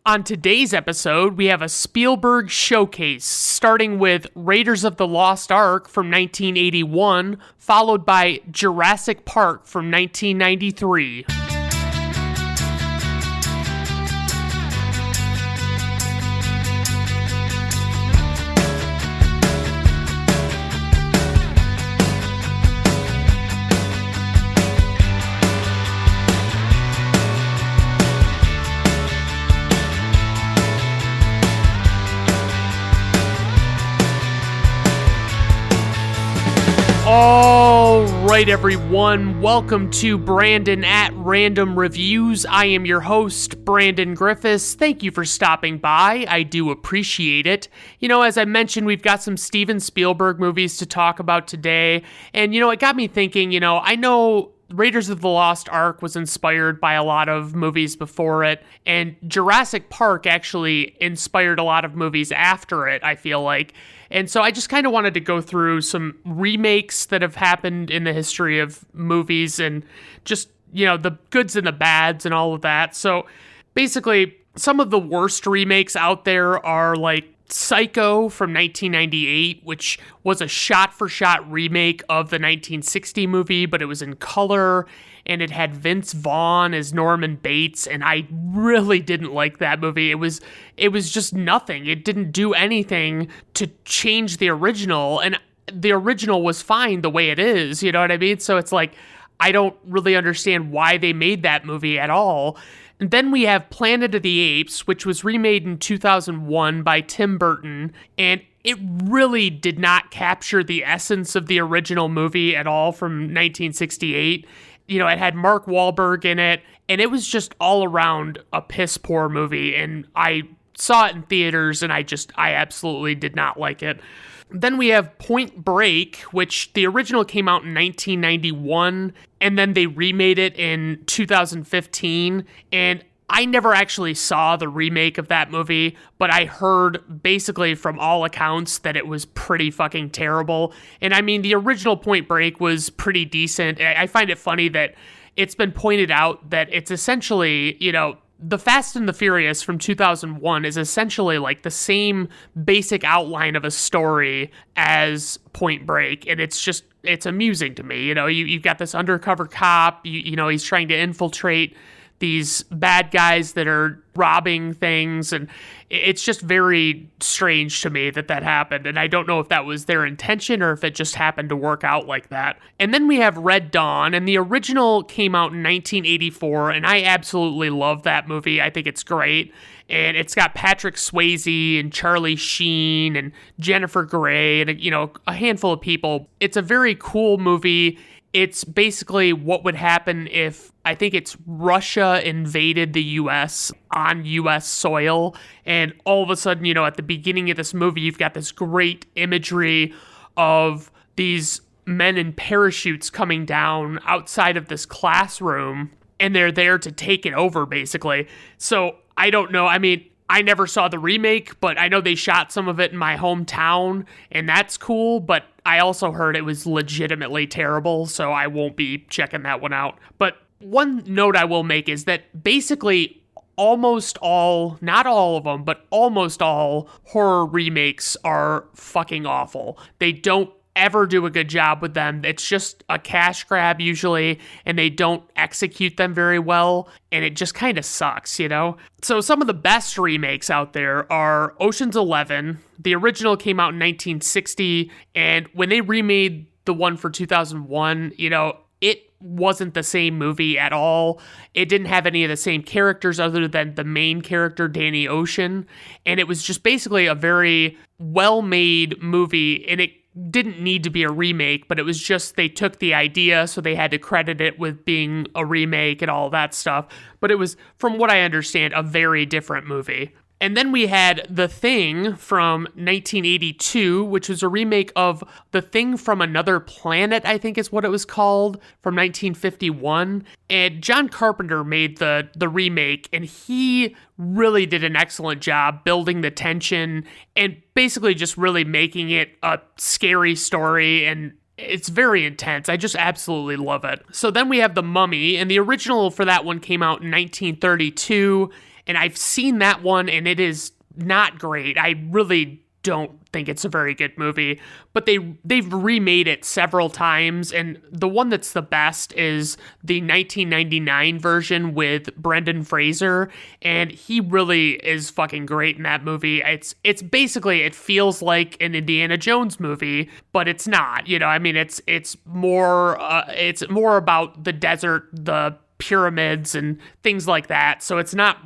On today's episode, we have a Spielberg showcase, starting with Raiders of the Lost Ark from 1981, followed by Jurassic Park from 1993. All right, everyone. Welcome to Brandon at Random Reviews. I am your host, Brandon Griffiths. Thank you for stopping by. I do appreciate it. As I mentioned, we've got some Steven Spielberg movies to talk about today. And, it got me thinking, I know Raiders of the Lost Ark was inspired by a lot of movies before it, and Jurassic Park actually inspired a lot of movies after it, I feel like. And so I just kind of wanted to go through some remakes that have happened in the history of movies and just, the goods and the bads and all of that. So basically, some of the worst remakes out there are like Psycho from 1998, which was a shot-for-shot remake of the 1960 movie, but it was in color, and it had Vince Vaughn as Norman Bates, and I really didn't like that movie. It was just nothing. It didn't do anything to change the original, and the original was fine the way it is, you know what I mean? So it's like, I don't really understand why they made that movie at all. And then we have Planet of the Apes, which was remade in 2001 by Tim Burton, and it really did not capture the essence of the original movie at all from 1968. It had Mark Wahlberg in it, and it was just all around a piss poor movie, and I saw it in theaters, and I absolutely did not like it. Then we have Point Break, which the original came out in 1991, and then they remade it in 2015, and I never actually saw the remake of that movie, but I heard basically from all accounts that it was pretty fucking terrible. And I mean, the original Point Break was pretty decent. I find it funny that it's been pointed out that it's essentially, the Fast and the Furious from 2001 is essentially like the same basic outline of a story as Point Break, and it's amusing to me. You've got this undercover cop, he's trying to infiltrate these bad guys that are robbing things, and it's just very strange to me that happened, and I don't know if that was their intention or if it just happened to work out like that. And then we have Red Dawn, and the original came out in 1984, and I absolutely love that movie. I think it's great, and it's got Patrick Swayze and Charlie Sheen and Jennifer Grey and a handful of people. It's a very cool movie. It's basically what would happen if, I think it's Russia invaded the U.S. on U.S. soil, and all of a sudden, at the beginning of this movie, you've got this great imagery of these men in parachutes coming down outside of this classroom, and they're there to take it over, basically. So, I don't know. I mean, I never saw the remake, but I know they shot some of it in my hometown, and that's cool, but I also heard it was legitimately terrible, so I won't be checking that one out. But one note I will make is that basically almost all, not all of them, but almost all horror remakes are fucking awful. They don't ever do a good job with them. It's just a cash grab usually, and they don't execute them very well, and it just kind of sucks, So some of the best remakes out there are Ocean's 11. The original came out in 1960, and when they remade the one for 2001, it wasn't the same movie at all. It didn't have any of the same characters other than the main character, Danny Ocean, and it was just basically a very well-made movie, and it didn't need to be a remake, but it was just they took the idea, so they had to credit it with being a remake and all that stuff. But it was, from what I understand, a very different movie. And then we had The Thing from 1982, which was a remake of The Thing from Another Planet, I think is what it was called, from 1951. And John Carpenter made the remake, and he really did an excellent job building the tension and basically just really making it a scary story, and it's very intense. I just absolutely love it. So then we have The Mummy, and the original for that one came out in 1932, and I've seen that one, and it is not great. I really don't think it's a very good movie, but they've remade it several times, and the one that's the best is the 1999 version with Brendan Fraser, and he really is fucking great in that movie. It's basically, it feels like an Indiana Jones movie, but it's not. I mean, it's more about the desert, the pyramids and things like that. So it's not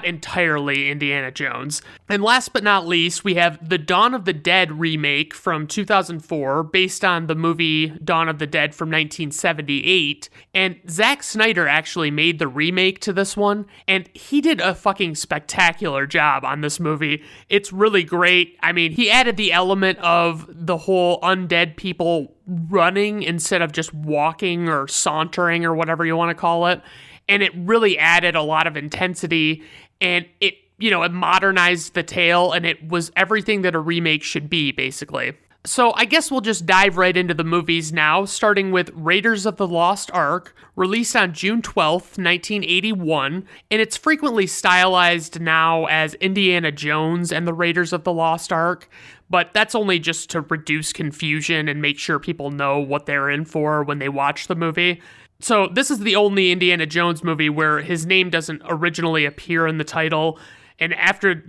entirely Indiana Jones. And last but not least, we have the Dawn of the Dead remake from 2004 based on the movie Dawn of the Dead from 1978. And Zack Snyder actually made the remake to this one, and he did a fucking spectacular job on this movie. It's really great. I mean, he added the element of the whole undead people running instead of just walking or sauntering or whatever you want to call it. And it really added a lot of intensity, and it modernized the tale, and it was everything that a remake should be, basically. So I guess we'll just dive right into the movies now, starting with Raiders of the Lost Ark, released on June 12th, 1981, and it's frequently stylized now as Indiana Jones and the Raiders of the Lost Ark, but that's only just to reduce confusion and make sure people know what they're in for when they watch the movie. So this is the only Indiana Jones movie where his name doesn't originally appear in the title, and after,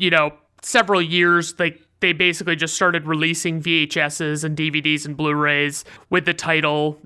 several years, they basically just started releasing VHSs and DVDs and Blu-rays with the title,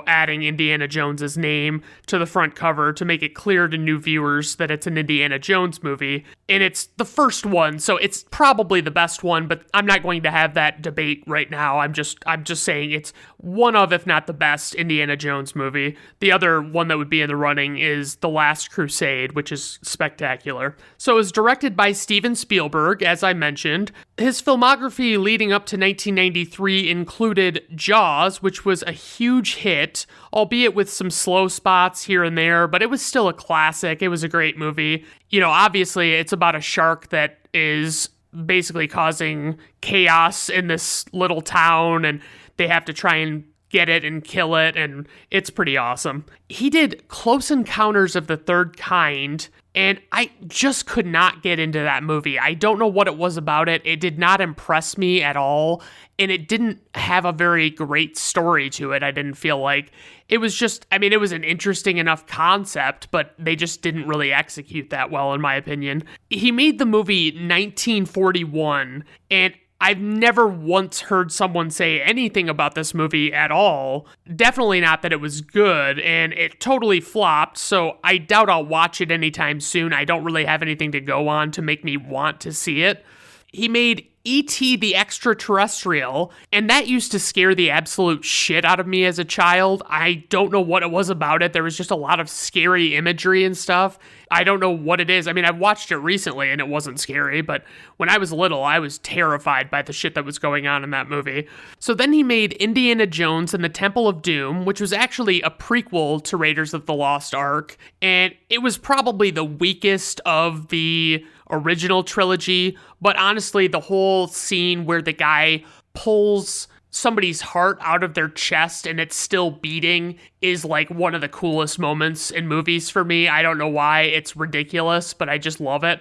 adding Indiana Jones's name to the front cover to make it clear to new viewers that it's an Indiana Jones movie. And it's the first one, so it's probably the best one, but I'm not going to have that debate right now. I'm just saying it's one of, if not the best, Indiana Jones movie. The other one that would be in the running is The Last Crusade, which is spectacular. So it was directed by Steven Spielberg, as I mentioned. His filmography leading up to 1993 included Jaws, which was a huge hit, albeit with some slow spots here and there, but it was still a classic. It was a great movie. Obviously, it's about a shark that is basically causing chaos in this little town, and they have to try and get it and kill it, and it's pretty awesome. He did Close Encounters of the Third Kind, and I just could not get into that movie. I don't know what it was about it. It did not impress me at all, and it didn't have a very great story to it, I didn't feel like. It was just, it was an interesting enough concept, but they just didn't really execute that well, in my opinion. He made the movie 1941, and I've never once heard someone say anything about this movie at all. Definitely not that it was good, and it totally flopped, so I doubt I'll watch it anytime soon. I don't really have anything to go on to make me want to see it. He made E.T. the Extraterrestrial, and that used to scare the absolute shit out of me as a child. I don't know what it was about it. There was just a lot of scary imagery and stuff. I don't know what it is. I've watched it recently and it wasn't scary, but when I was little, I was terrified by the shit that was going on in that movie. So then he made Indiana Jones and the Temple of Doom, which was actually a prequel to Raiders of the Lost Ark, and it was probably the weakest of the original trilogy, but honestly, the whole scene where the guy pulls somebody's heart out of their chest and it's still beating is like one of the coolest moments in movies for me. I don't know why. It's ridiculous, but I just love it.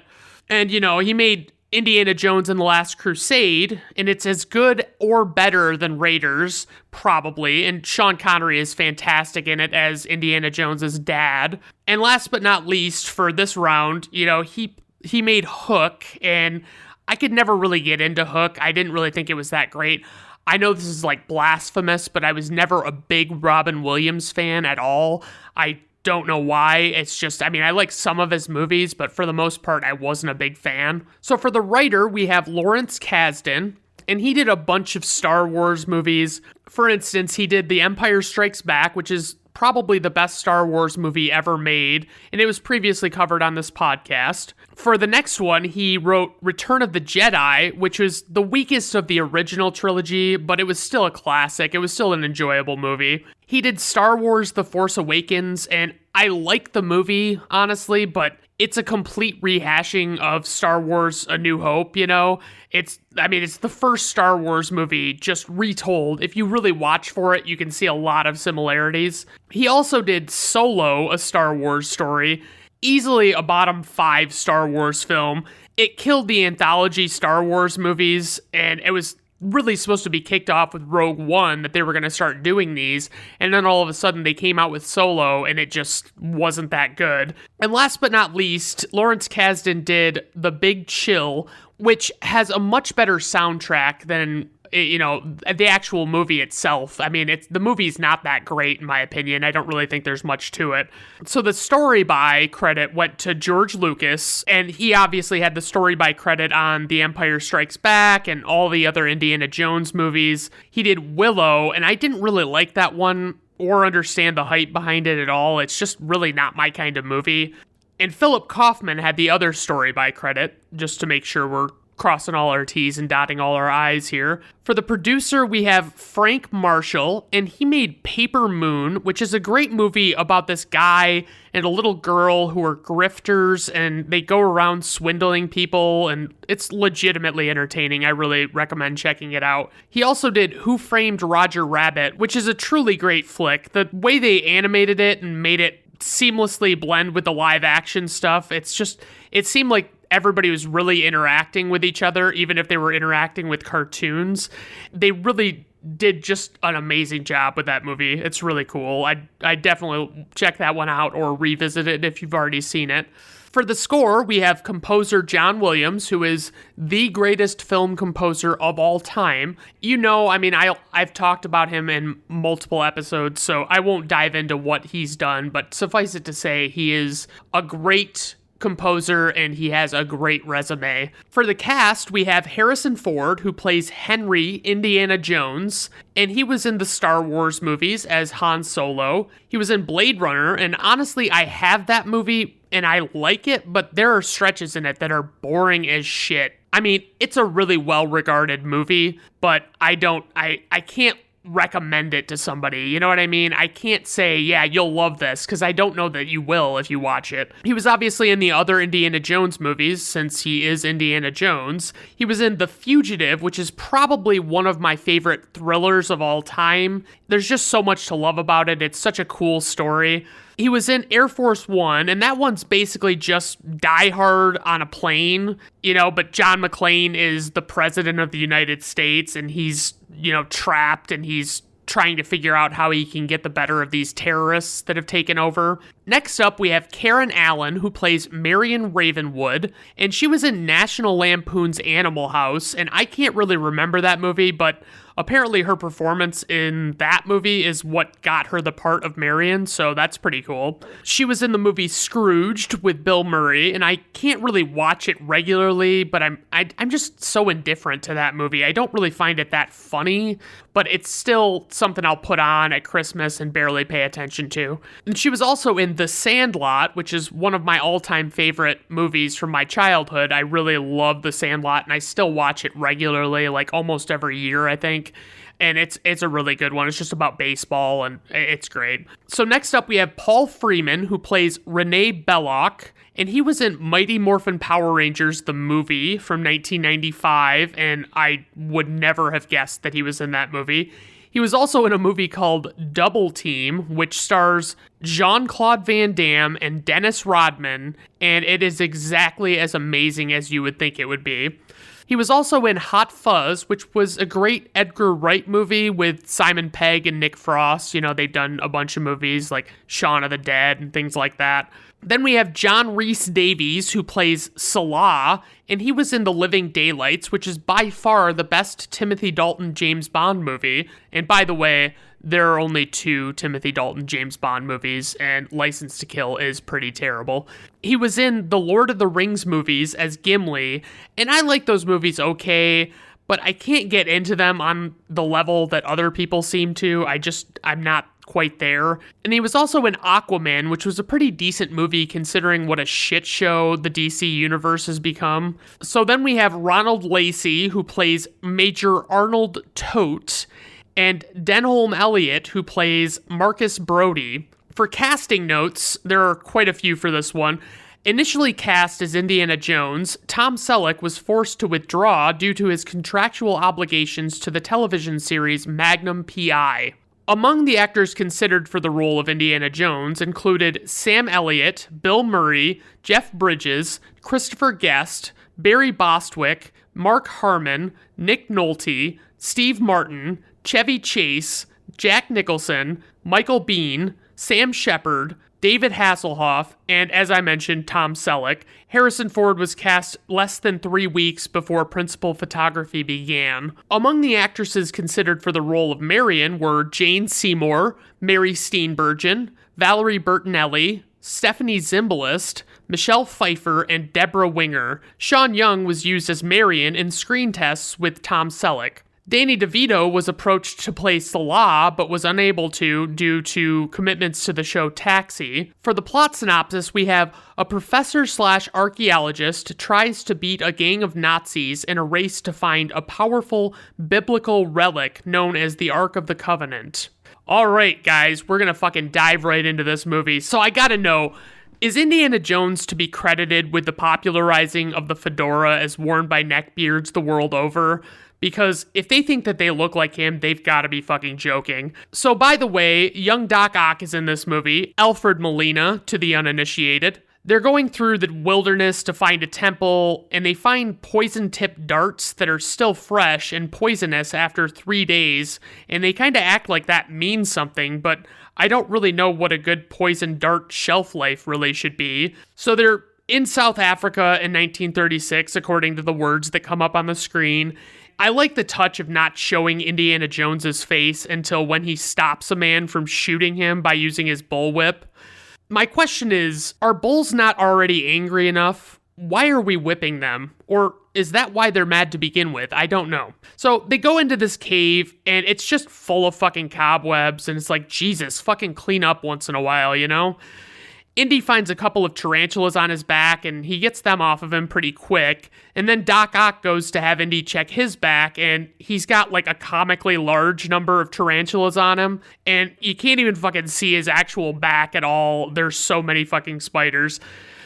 And, he made Indiana Jones and the Last Crusade, and it's as good or better than Raiders, probably, and Sean Connery is fantastic in it as Indiana Jones's dad. And last but not least, for this round, he made Hook, and I could never really get into Hook. I didn't really think it was that great. I know this is like blasphemous, but I was never a big Robin Williams fan at all. I don't know why. It's just, I like some of his movies, but for the most part, I wasn't a big fan. So for the writer, we have Lawrence Kasdan, and he did a bunch of Star Wars movies. For instance, he did The Empire Strikes Back, which is probably the best Star Wars movie ever made, and it was previously covered on this podcast. For the next one, he wrote Return of the Jedi, which was the weakest of the original trilogy, but it was still a classic. It was still an enjoyable movie. He did Star Wars The Force Awakens, and I like the movie, honestly, but it's a complete rehashing of Star Wars A New Hope, It's the first Star Wars movie just retold. If you really watch for it, you can see a lot of similarities. He also did Solo, a Star Wars story. easily a bottom 5 Star Wars film. It killed the anthology Star Wars movies, and it was really supposed to be kicked off with Rogue One, that they were going to start doing these, and then all of a sudden they came out with Solo, and it just wasn't that good. And last but not least, Lawrence Kasdan did The Big Chill, which has a much better soundtrack than the actual movie itself. I mean, the movie's not that great, in my opinion. I don't really think there's much to it. So the story by credit went to George Lucas, and he obviously had the story by credit on The Empire Strikes Back and all the other Indiana Jones movies. He did Willow, and I didn't really like that one or understand the hype behind it at all. It's just really not my kind of movie. And Philip Kaufman had the other story by credit, just to make sure we're crossing all our T's and dotting all our I's here. For the producer, we have Frank Marshall, and he made Paper Moon, which is a great movie about this guy and a little girl who are grifters, and they go around swindling people, and it's legitimately entertaining. I really recommend checking it out. He also did Who Framed Roger Rabbit, which is a truly great flick. The way they animated it and made it seamlessly blend with the live action stuff, it seemed like everybody was really interacting with each other, even if they were interacting with cartoons. They really did just an amazing job with that movie. It's really cool. I definitely check that one out or revisit it if you've already seen it. For the score, we have composer John Williams, who is the greatest film composer of all time. I've talked about him in multiple episodes, so I won't dive into what he's done, but suffice it to say, he is a great composer, and he has a great resume. For the cast, we have Harrison Ford, who plays Henry Indiana Jones, and he was in the Star Wars movies as Han Solo. He was in Blade Runner, and honestly, I have that movie, and I like it, but there are stretches in it that are boring as shit. I mean, it's a really well-regarded movie, but I can't recommend it to somebody. You know what I mean? I can't say, yeah, you'll love this, because I don't know that you will if you watch it. He was obviously in the other Indiana Jones movies, since he is Indiana Jones. He was in The Fugitive, which is probably one of my favorite thrillers of all time. There's just so much to love about it. It's such a cool story. He was in Air Force One, and that one's basically just Die Hard on a plane, but John McClane is the president of the United States, and he's, trapped, and he's trying to figure out how he can get the better of these terrorists that have taken over. Next up, we have Karen Allen, who plays Marion Ravenwood, and she was in National Lampoon's Animal House, and I can't really remember that movie, but apparently her performance in that movie is what got her the part of Marion, so that's pretty cool. She was in the movie Scrooged with Bill Murray, and I can't really watch it regularly, but I'm just so indifferent to that movie. I don't really find it that funny, but it's still something I'll put on at Christmas and barely pay attention to. And she was also in The Sandlot, which is one of my all-time favorite movies from my childhood. I really love The Sandlot, and I still watch it regularly, like almost every year, I think. And it's a really good one. It's just about baseball, and it's great. So next up, we have Paul Freeman, who plays Renee Belloc, and he was in Mighty Morphin Power Rangers, the movie from 1995, and I would never have guessed that he was in that movie. He was also in a movie called Double Team, which stars Jean-Claude Van Damme and Dennis Rodman, and it is exactly as amazing as you would think it would be. He was also in Hot Fuzz, which was a great Edgar Wright movie with Simon Pegg and Nick Frost. They've done a bunch of movies like Shaun of the Dead and things like that. Then we have John Rhys Davies, who plays Salah, and he was in The Living Daylights, which is by far the best Timothy Dalton James Bond movie. And by the way, there are only 2 Timothy Dalton James Bond movies, and License to Kill is pretty terrible. He was in the Lord of the Rings movies as Gimli, and I like those movies okay, but I can't get into them on the level that other people seem to. I'm not quite there. And he was also in Aquaman, which was a pretty decent movie considering what a shit show the DC universe has become. So then we have Ronald Lacey, who plays Major Arnold Tote, and Denholm Elliott, who plays Marcus Brody. For casting notes, there are quite a few for this one. Initially cast as Indiana Jones, Tom Selleck was forced to withdraw due to his contractual obligations to the television series Magnum P.I. Among the actors considered for the role of Indiana Jones included Sam Elliott, Bill Murray, Jeff Bridges, Christopher Guest, Barry Bostwick, Mark Harmon, Nick Nolte, Steve Martin, Chevy Chase, Jack Nicholson, Michael Biehn, Sam Shepard, David Hasselhoff, and as I mentioned, Tom Selleck. Harrison Ford was cast less than 3 weeks before principal photography began. Among the actresses considered for the role of Marion were Jane Seymour, Mary Steenburgen, Valerie Bertinelli, Stephanie Zimbalist, Michelle Pfeiffer, and Deborah Winger. Sean Young was used as Marion in screen tests with Tom Selleck. Danny DeVito was approached to play Salah, but was unable to due to commitments to the show Taxi. For the plot synopsis, we have a professor/archaeologist tries to beat a gang of Nazis in a race to find a powerful biblical relic known as the Ark of the Covenant. All right, guys, we're gonna fucking dive right into this movie. So I gotta know, is Indiana Jones to be credited with the popularizing of the fedora as worn by neckbeards the world over? Because if they think that they look like him, they've got to be fucking joking. So, by the way, young Doc Ock is in this movie, Alfred Molina, to the uninitiated. They're going through the wilderness to find a temple, and they find poison-tipped darts that are still fresh and poisonous after 3 days, and they kind of act like that means something, but I don't really know what a good poison dart shelf life really should be. So they're in South Africa in 1936, according to the words that come up on the screen. I like the touch of not showing Indiana Jones's face until when he stops a man from shooting him by using his bullwhip. My question is, are bulls not already angry enough? Why are we whipping them? Or is that why they're mad to begin with? I don't know. So they go into this cave and it's just full of fucking cobwebs and it's like, Jesus, fucking clean up once in a while, you know? Indy finds a couple of tarantulas on his back, and he gets them off of him pretty quick. And then Doc Ock goes to have Indy check his back, and he's got like a comically large number of tarantulas on him. And you can't even fucking see his actual back at all. There's so many fucking spiders.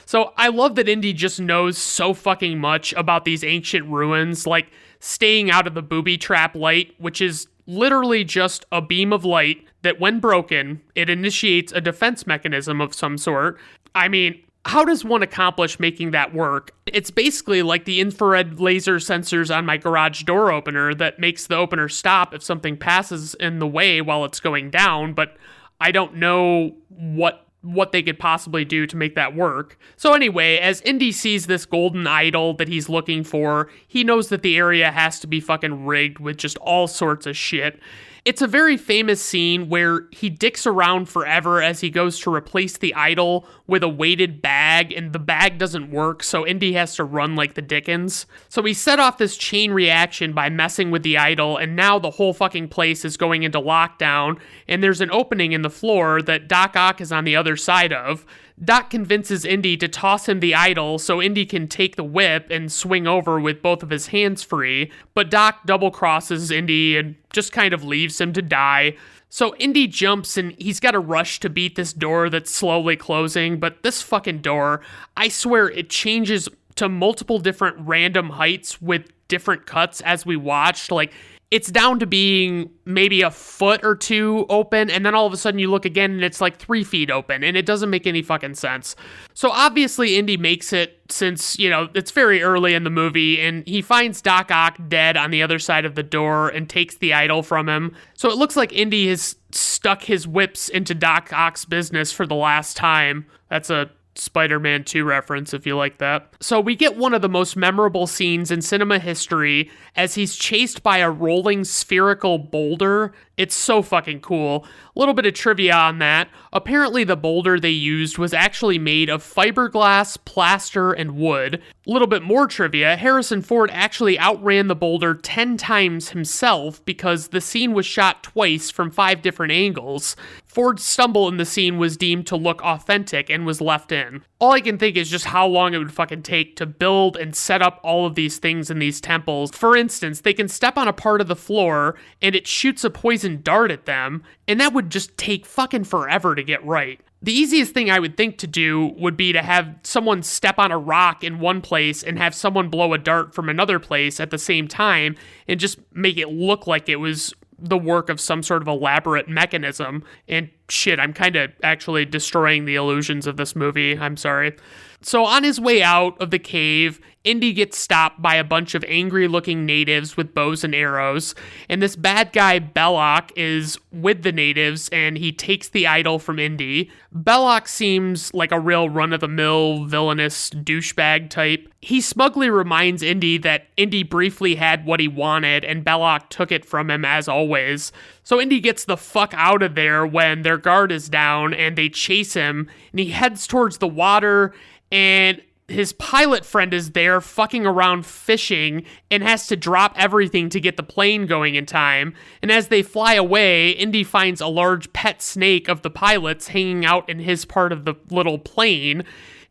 So I love that Indy just knows so fucking much about these ancient ruins, like staying out of the booby trap light, which is literally just a beam of light that when broken, it initiates a defense mechanism of some sort. I mean, how does one accomplish making that work? It's basically like the infrared laser sensors on my garage door opener that makes the opener stop if something passes in the way while it's going down, but I don't know what they could possibly do to make that work. So anyway, as Indy sees this golden idol that he's looking for, he knows that the area has to be fucking rigged with just all sorts of shit. It's a very famous scene where he dicks around forever as he goes to replace the idol with a weighted bag, and the bag doesn't work, so Indy has to run like the Dickens. So he set off this chain reaction by messing with the idol, and now the whole fucking place is going into lockdown, and there's an opening in the floor that Doc Ock is on the other side of. Doc convinces Indy to toss him the idol so Indy can take the whip and swing over with both of his hands free, but Doc double-crosses Indy and just kind of leaves him to die. So Indy jumps and he's got to rush to beat this door that's slowly closing, but this fucking door, I swear it changes to multiple different random heights with different cuts as we watched. Like, it's down to being maybe a foot or two open, and then all of a sudden you look again and it's like 3 feet open, and it doesn't make any fucking sense. So obviously Indy makes it since, you know, it's very early in the movie, and he finds Doc Ock dead on the other side of the door and takes the idol from him. So it looks like Indy has stuck his whips into Doc Ock's business for the last time. That's a Spider-Man 2 reference, if you like that. So we get one of the most memorable scenes in cinema history as he's chased by a rolling spherical boulder. It's so fucking cool. A little bit of trivia on that. Apparently the boulder they used was actually made of fiberglass, plaster, and wood. A little bit more trivia, Harrison Ford actually outran the boulder 10 times himself because the scene was shot twice from 5 different angles. Ford's stumble in the scene was deemed to look authentic and was left in. All I can think is just how long it would fucking take to build and set up all of these things in these temples. For instance, they can step on a part of the floor and it shoots a poison dart at them, and that would just take fucking forever to get right. The easiest thing I would think to do would be to have someone step on a rock in one place and have someone blow a dart from another place at the same time and just make it look like it was the work of some sort of elaborate mechanism. And shit, I'm kind of actually destroying the illusions of this movie. I'm sorry. So on his way out of the cave, Indy gets stopped by a bunch of angry-looking natives with bows and arrows, and this bad guy Belloc is with the natives, and he takes the idol from Indy. Belloc seems like a real run-of-the-mill, villainous douchebag type. He smugly reminds Indy that Indy briefly had what he wanted, and Belloc took it from him as always. So Indy gets the fuck out of there when their guard is down, and they chase him, and he heads towards the water, and his pilot friend is there fucking around fishing and has to drop everything to get the plane going in time. And as they fly away, Indy finds a large pet snake of the pilot's hanging out in his part of the little plane.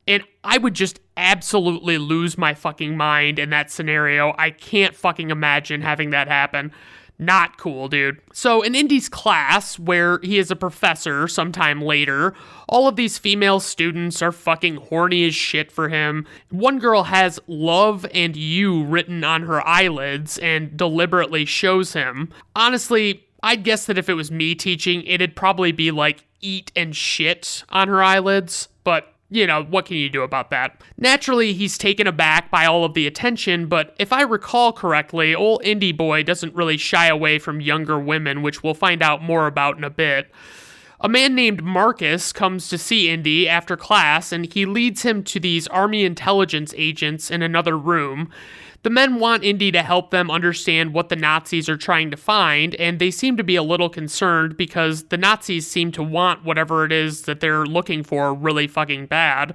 And I would just absolutely lose my fucking mind in that scenario. I can't fucking imagine having that happen. Not cool, dude. So in Indy's class, where he is a professor sometime later, all of these female students are fucking horny as shit for him. One girl has "love" and "you" written on her eyelids and deliberately shows him. Honestly, I'd guess that if it was me teaching, it'd probably be like "eat" and "shit" on her eyelids, but you know, what can you do about that? Naturally, he's taken aback by all of the attention, but if I recall correctly, old Indy boy doesn't really shy away from younger women, which we'll find out more about in a bit. A man named Marcus comes to see Indy after class, and he leads him to these Army intelligence agents in another room. The men want Indy to help them understand what the Nazis are trying to find, and they seem to be a little concerned because the Nazis seem to want whatever it is that they're looking for really fucking bad.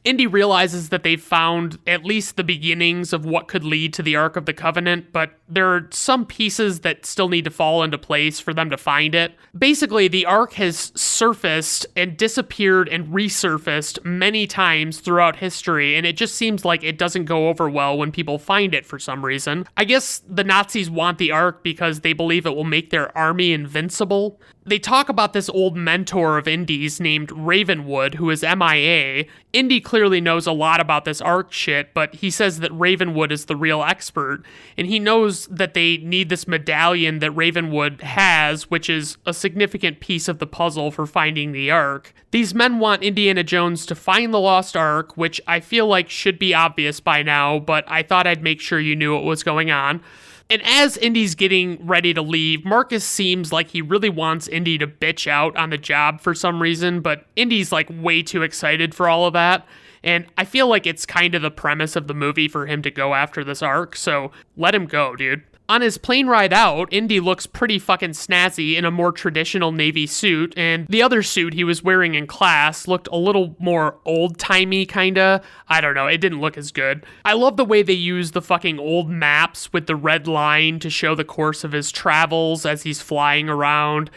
Indy realizes that they've found at least the beginnings of what could lead to the Ark of the Covenant, but there are some pieces that still need to fall into place for them to find it. Basically, the Ark has surfaced and disappeared and resurfaced many times throughout history, and it just seems like it doesn't go over well when people find it for some reason. I guess the Nazis want the Ark because they believe it will make their army invincible. They talk about this old mentor of Indy's named Ravenwood, who is MIA. Indy clearly knows a lot about this Ark shit, but he says that Ravenwood is the real expert, and he knows that they need this medallion that Ravenwood has, which is a significant piece of the puzzle for finding the Ark. These men want Indiana Jones to find the Lost Ark, which I feel like should be obvious by now, but I thought I'd make sure you knew what was going on. And as Indy's getting ready to leave, Marcus seems like he really wants Indy to bitch out on the job for some reason, but Indy's like way too excited for all of that. And I feel like it's kind of the premise of the movie for him to go after this Ark, so let him go, dude. On his plane ride out, Indy looks pretty fucking snazzy in a more traditional Navy suit, and the other suit he was wearing in class looked a little more old-timey, kinda. I don't know, it didn't look as good. I love the way they use the fucking old maps with the red line to show the course of his travels as he's flying around.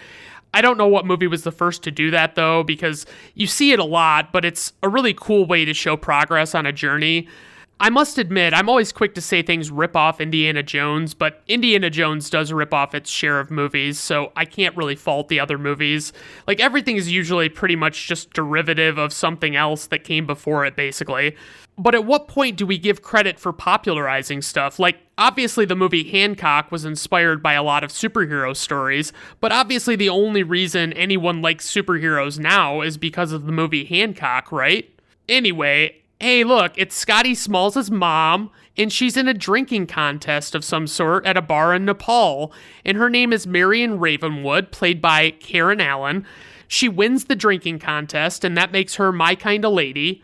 I don't know what movie was the first to do that, though, because you see it a lot, but it's a really cool way to show progress on a journey. I must admit, I'm always quick to say things rip off Indiana Jones, but Indiana Jones does rip off its share of movies, so I can't really fault the other movies. Like, everything is usually pretty much just derivative of something else that came before it, basically. But at what point do we give credit for popularizing stuff? Like, obviously the movie Hancock was inspired by a lot of superhero stories, but obviously the only reason anyone likes superheroes now is because of the movie Hancock, right? Anyway, hey, look, it's Scotty Smalls' mom, and she's in a drinking contest of some sort at a bar in Nepal, and her name is Marion Ravenwood, played by Karen Allen. She wins the drinking contest, and that makes her my kind of lady.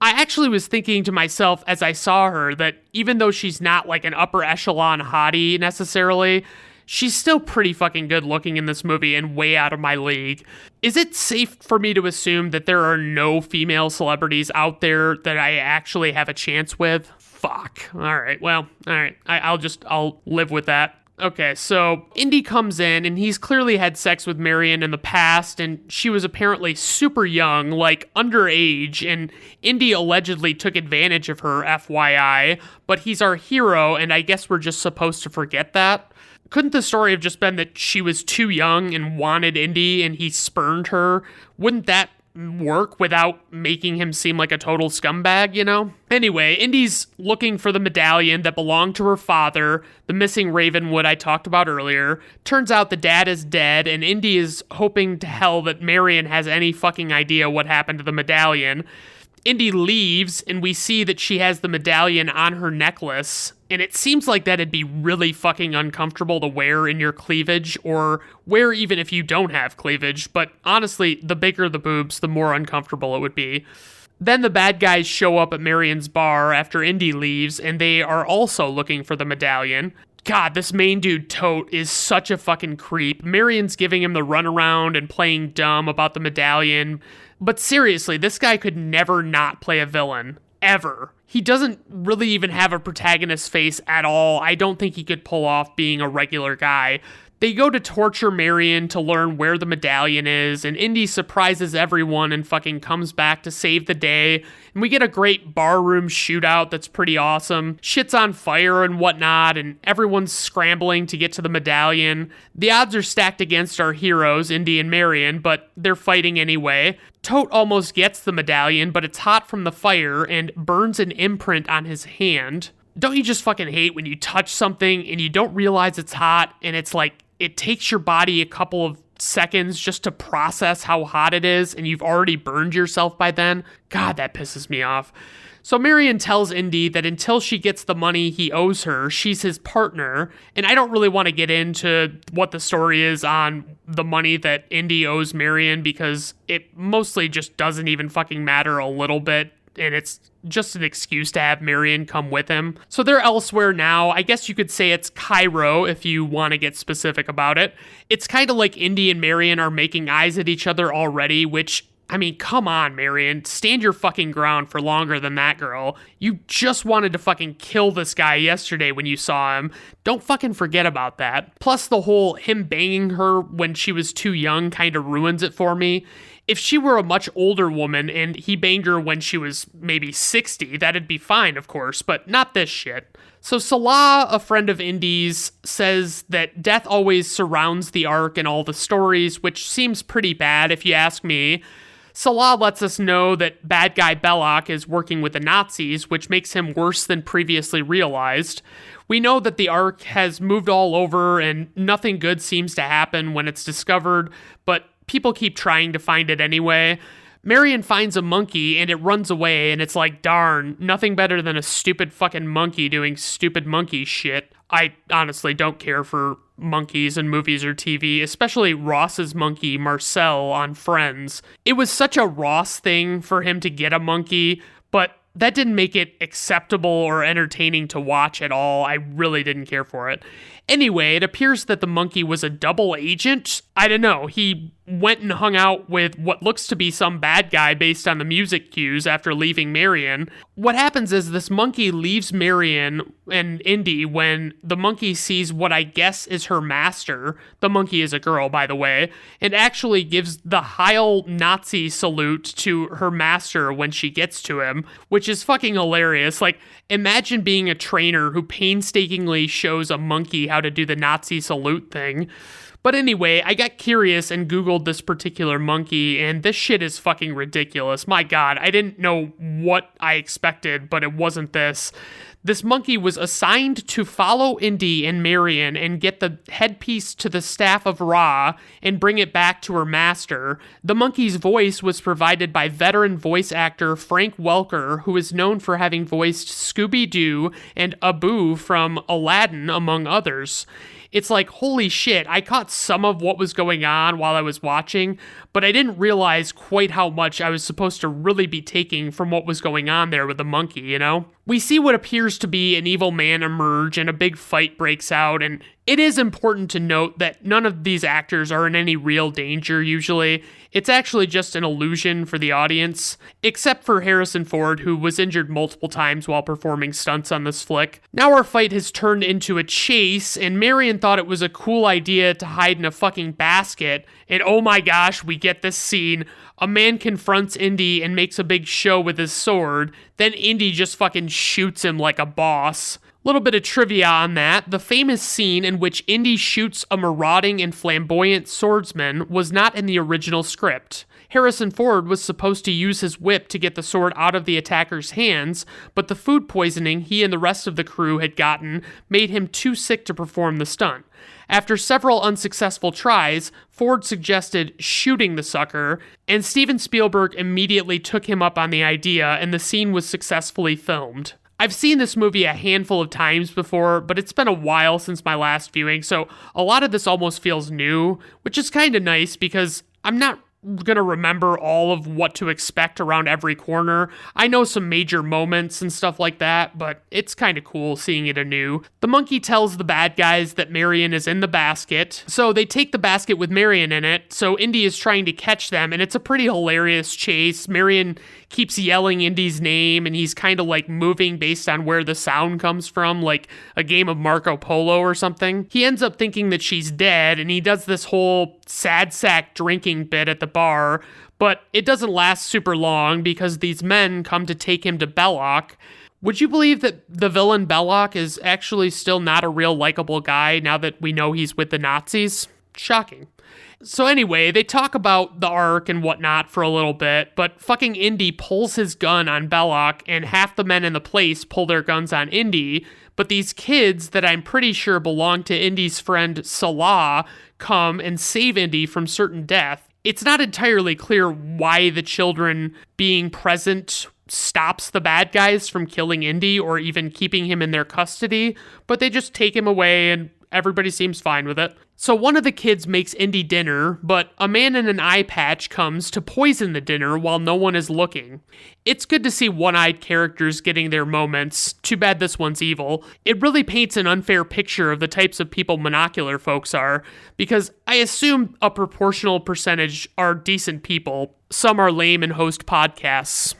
I actually was thinking to myself as I saw her that even though she's not like an upper echelon hottie necessarily, she's still pretty fucking good looking in this movie and way out of my league. Is it safe for me to assume that there are no female celebrities out there that I actually have a chance with? Fuck. Alright, well, alright. I'll live with that. Okay, so Indy comes in, and he's clearly had sex with Marion in the past, and she was apparently super young, like underage, and Indy allegedly took advantage of her, FYI, but he's our hero, and I guess we're just supposed to forget that. Couldn't the story have just been that she was too young and wanted Indy, and he spurned her? Wouldn't that work without making him seem like a total scumbag, you know? Anyway, Indy's looking for the medallion that belonged to her father, the missing Ravenwood I talked about earlier. Turns out the dad is dead, and Indy is hoping to hell that Marion has any fucking idea what happened to the medallion. Indy leaves, and we see that she has the medallion on her necklace, and it seems like that'd be really fucking uncomfortable to wear in your cleavage, or wear even if you don't have cleavage, but honestly, the bigger the boobs, the more uncomfortable it would be. Then the bad guys show up at Marion's bar after Indy leaves, and they are also looking for the medallion. God, this main dude, Tote, is such a fucking creep. Marion's giving him the runaround and playing dumb about the medallion. But seriously, this guy could never not play a villain. Ever. He doesn't really even have a protagonist face at all. I don't think he could pull off being a regular guy. They go to torture Marion to learn where the medallion is, and Indy surprises everyone and fucking comes back to save the day. And we get a great barroom shootout that's pretty awesome. Shit's on fire and whatnot, and everyone's scrambling to get to the medallion. The odds are stacked against our heroes, Indy and Marion, but they're fighting anyway. Tote almost gets the medallion, but it's hot from the fire and burns an imprint on his hand. Don't you just fucking hate when you touch something and you don't realize it's hot, and it's like, it takes your body a couple of seconds just to process how hot it is, and you've already burned yourself by then? God, that pisses me off. So Marion tells Indy that until she gets the money he owes her, she's his partner, and I don't really want to get into what the story is on the money that Indy owes Marion, because it mostly just doesn't even fucking matter a little bit, and it's just an excuse to have Marion come with him. So they're elsewhere now. I guess you could say it's Cairo if you want to get specific about it. It's kind of like Indy and Marion are making eyes at each other already, which, I mean, come on, Marion. Stand your fucking ground for longer than that, girl. You just wanted to fucking kill this guy yesterday when you saw him. Don't fucking forget about that. Plus, the whole him banging her when she was too young kind of ruins it for me. If she were a much older woman and he banged her when she was maybe 60, that'd be fine, of course, but not this shit. So Salah, a friend of Indy's, says that death always surrounds the Ark in all the stories, which seems pretty bad if you ask me. Salah lets us know that bad guy Belloc is working with the Nazis, which makes him worse than previously realized. We know that the Ark has moved all over and nothing good seems to happen when it's discovered, but people keep trying to find it anyway. Marion finds a monkey and it runs away, and it's like, darn, nothing better than a stupid fucking monkey doing stupid monkey shit. I honestly don't care for monkeys in movies or TV, especially Ross's monkey, Marcel, on Friends. It was such a Ross thing for him to get a monkey, but that didn't make it acceptable or entertaining to watch at all. I really didn't care for it. Anyway, it appears that the monkey was a double agent. I don't know. He went and hung out with what looks to be some bad guy based on the music cues after leaving Marion. What happens is this monkey leaves Marion and Indy when the monkey sees what I guess is her master. The monkey is a girl, by the way, and actually gives the Heil Nazi salute to her master when she gets to him, which is fucking hilarious. Like, imagine being a trainer who painstakingly shows a monkey how to do the Nazi salute thing. But anyway, I got curious and Googled this particular monkey, and this shit is fucking ridiculous. My God, I didn't know what I expected, but it wasn't this. This monkey was assigned to follow Indy and Marion and get the headpiece to the staff of Ra and bring it back to her master. The monkey's voice was provided by veteran voice actor Frank Welker, who is known for having voiced Scooby-Doo and Abu from Aladdin, among others. It's like, holy shit, I caught some of what was going on while I was watching, but I didn't realize quite how much I was supposed to really be taking from what was going on there with the monkey, you know? We see what appears to be an evil man emerge, and a big fight breaks out, and it is important to note that none of these actors are in any real danger usually. It's actually just an illusion for the audience, except for Harrison Ford, who was injured multiple times while performing stunts on this flick. Now our fight has turned into a chase, and Marion thought it was a cool idea to hide in a fucking basket, and oh my gosh, we get this scene. A man confronts Indy and makes a big show with his sword, then Indy just fucking shoots him like a boss. Little bit of trivia on that. The famous scene in which Indy shoots a marauding and flamboyant swordsman was not in the original script. Harrison Ford was supposed to use his whip to get the sword out of the attacker's hands, but the food poisoning he and the rest of the crew had gotten made him too sick to perform the stunt. After several unsuccessful tries, Ford suggested shooting the sucker, and Steven Spielberg immediately took him up on the idea, and the scene was successfully filmed. I've seen this movie a handful of times before, but it's been a while since my last viewing, so a lot of this almost feels new, which is kind of nice because I'm not gonna remember all of what to expect around every corner. I know some major moments and stuff like that, but it's kind of cool seeing it anew. The monkey tells the bad guys that Marion is in the basket, so they take the basket with Marion in it, so Indy is trying to catch them, and it's a pretty hilarious chase. Marion keeps yelling Indy's name, and he's kind of like moving based on where the sound comes from, like a game of Marco Polo or something. He ends up thinking that she's dead, and he does this whole sad sack drinking bit at the bar, but it doesn't last super long because these men come to take him to Belloc. Would you believe that the villain Belloc is actually still not a real likable guy now that we know he's with the Nazis? Shocking. So anyway, they talk about the Ark and whatnot for a little bit, but fucking Indy pulls his gun on Belloc, and half the men in the place pull their guns on Indy, but these kids that I'm pretty sure belong to Indy's friend Salah come and save Indy from certain death. It's not entirely clear why the children being present stops the bad guys from killing Indy or even keeping him in their custody, but they just take him away and everybody seems fine with it. So one of the kids makes Indy dinner, but a man in an eye patch comes to poison the dinner while no one is looking. It's good to see one-eyed characters getting their moments. Too bad this one's evil. It really paints an unfair picture of the types of people monocular folks are, because I assume a proportional percentage are decent people. Some are lame and host podcasts.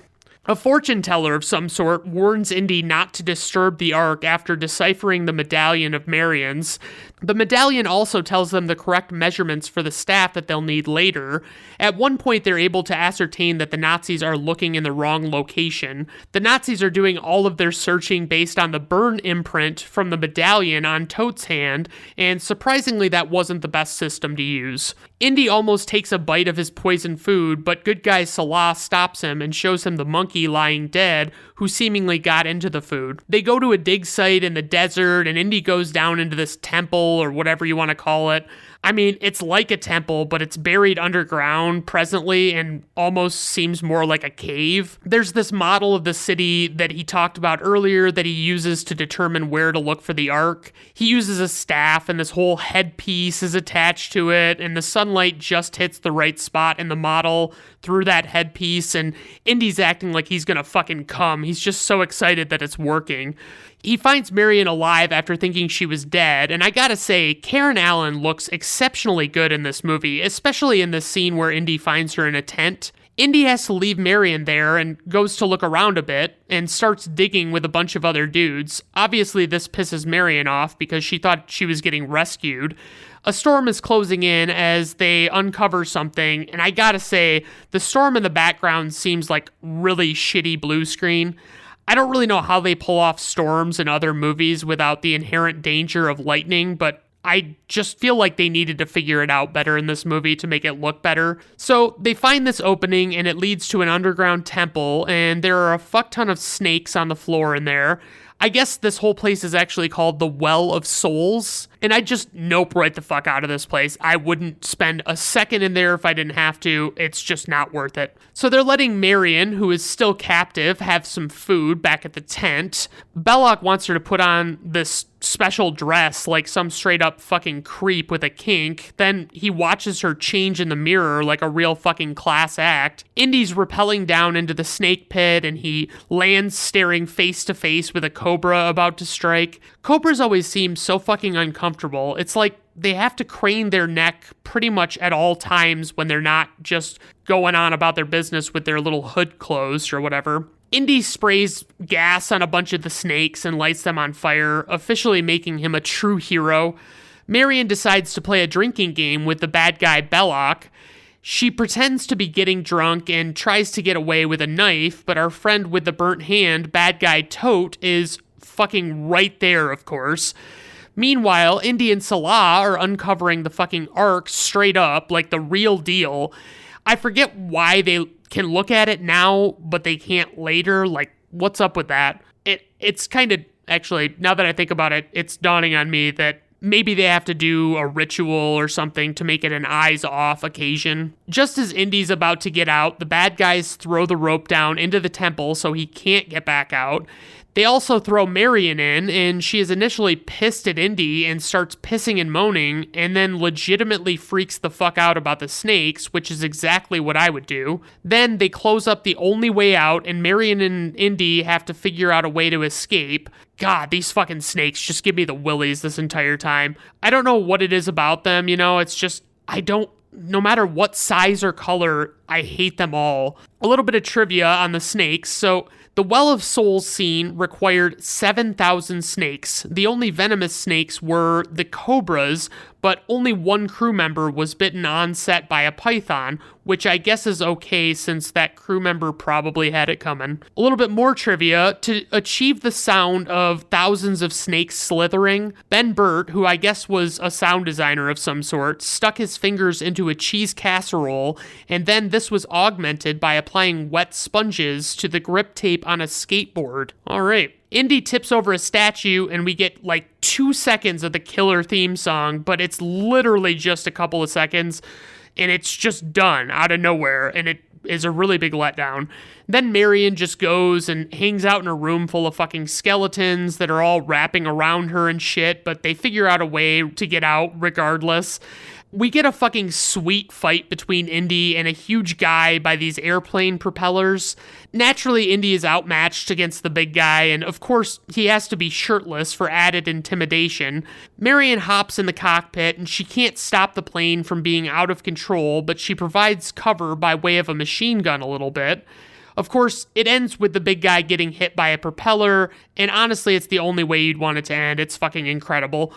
A fortune teller of some sort warns Indy not to disturb the Ark after deciphering the medallion of Marion's. The medallion also tells them the correct measurements for the staff that they'll need later. At one point, they're able to ascertain that the Nazis are looking in the wrong location. The Nazis are doing all of their searching based on the burn imprint from the medallion on Tote's hand, and surprisingly, that wasn't the best system to use. Indy almost takes a bite of his poisoned food, but good guy Salah stops him and shows him the monkey lying dead, who seemingly got into the food. They go to a dig site in the desert, and Indy goes down into this temple, or whatever you want to call it. I mean, it's like a temple, but it's buried underground presently and almost seems more like a cave. There's this model of the city that he talked about earlier that he uses to determine where to look for the Ark. He uses a staff, and this whole headpiece is attached to it, and the sunlight just hits the right spot in the model through that headpiece, and Indy's acting like he's gonna fucking come. He's just so excited that it's working. He finds Marion alive after thinking she was dead, and I gotta say, Karen Allen looks exceptionally good in this movie, especially in the scene where Indy finds her in a tent. Indy has to leave Marion there and goes to look around a bit and starts digging with a bunch of other dudes. Obviously, this pisses Marion off because she thought she was getting rescued. A storm is closing in as they uncover something, and I gotta say, the storm in the background seems like really shitty blue screen. I don't really know how they pull off storms in other movies without the inherent danger of lightning, but I just feel like they needed to figure it out better in this movie to make it look better. So they find this opening, and it leads to an underground temple, and there are a fuck ton of snakes on the floor in there. I guess this whole place is actually called the Well of Souls, and I just nope right the fuck out of this place. I wouldn't spend a second in there if I didn't have to. It's just not worth it. So they're letting Marion, who is still captive, have some food back at the tent. Belloc wants her to put on this special dress like some straight up fucking creep with a kink. Then he watches her change in the mirror like a real fucking class act. Indy's rappelling down into the snake pit, and he lands staring face to face with a cobra about to strike. Cobras always seem so fucking uncomfortable. It's like they have to crane their neck pretty much at all times when they're not just going on about their business with their little hood closed or whatever. Indy sprays gas on a bunch of the snakes and lights them on fire, officially making him a true hero. Marion decides to play a drinking game with the bad guy Belloc. She pretends to be getting drunk and tries to get away with a knife, but our friend with the burnt hand, bad guy Tote, is fucking right there, of course. Meanwhile, Indy and Salah are uncovering the fucking Ark straight up, like the real deal. I forget why they can look at it now, but they can't later. Like, what's up with that? It's kind of, actually, now that I think about it, it's dawning on me that maybe they have to do a ritual or something to make it an eyes-off occasion. Just as Indy's about to get out, the bad guys throw the rope down into the temple so he can't get back out. They also throw Marion in, and she is initially pissed at Indy and starts pissing and moaning, and then legitimately freaks the fuck out about the snakes, which is exactly what I would do. Then they close up the only way out, and Marion and Indy have to figure out a way to escape. God, these fucking snakes just give me the willies this entire time. I don't know what it is about them, it's just, no matter what size or color, I hate them all. A little bit of trivia on the snakes. So the Well of Souls scene required 7,000 snakes. The only venomous snakes were the cobras, but only one crew member was bitten on set by a python, which I guess is okay since that crew member probably had it coming. A little bit more trivia: to achieve the sound of thousands of snakes slithering, Ben Burt, who I guess was a sound designer of some sort, stuck his fingers into a cheese casserole, and then this was augmented by applying wet sponges to the grip tape on a skateboard. All right. Indy tips over a statue, and we get like 2 seconds of the killer theme song, but it's literally just a couple of seconds, and it's just done out of nowhere, and it is a really big letdown. Then Marion just goes and hangs out in a room full of fucking skeletons that are all wrapping around her and shit, but they figure out a way to get out regardless. We get a fucking sweet fight between Indy and a huge guy by these airplane propellers. Naturally, Indy is outmatched against the big guy, and of course, he has to be shirtless for added intimidation. Marion hops in the cockpit, and she can't stop the plane from being out of control, but she provides cover by way of a machine gun a little bit. Of course, it ends with the big guy getting hit by a propeller, and honestly, it's the only way you'd want it to end. It's fucking incredible.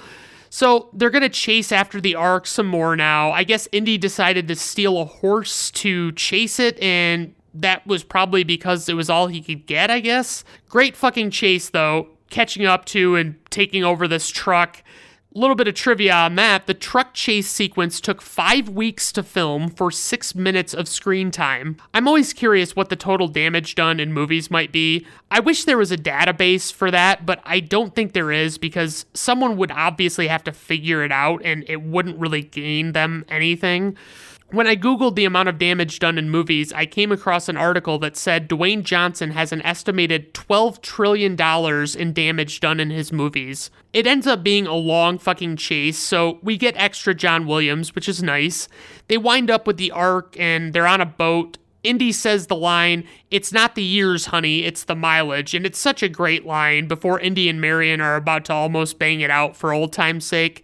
So they're going to chase after the Ark some more now. I guess Indy decided to steal a horse to chase it, and that was probably because it was all he could get, I guess. Great fucking chase, though, catching up to and taking over this truck. A little bit of trivia on that: the truck chase sequence took 5 weeks to film for 6 minutes of screen time. I'm always curious what the total damage done in movies might be. I wish there was a database for that, but I don't think there is, because someone would obviously have to figure it out, and it wouldn't really gain them anything. When I Googled the amount of damage done in movies, I came across an article that said Dwayne Johnson has an estimated $12 trillion in damage done in his movies. It ends up being a long fucking chase, so we get extra John Williams, which is nice. They wind up with the Ark, and they're on a boat. Indy says the line, "It's not the years, honey, it's the mileage," and it's such a great line before Indy and Marion are about to almost bang it out for old time's sake.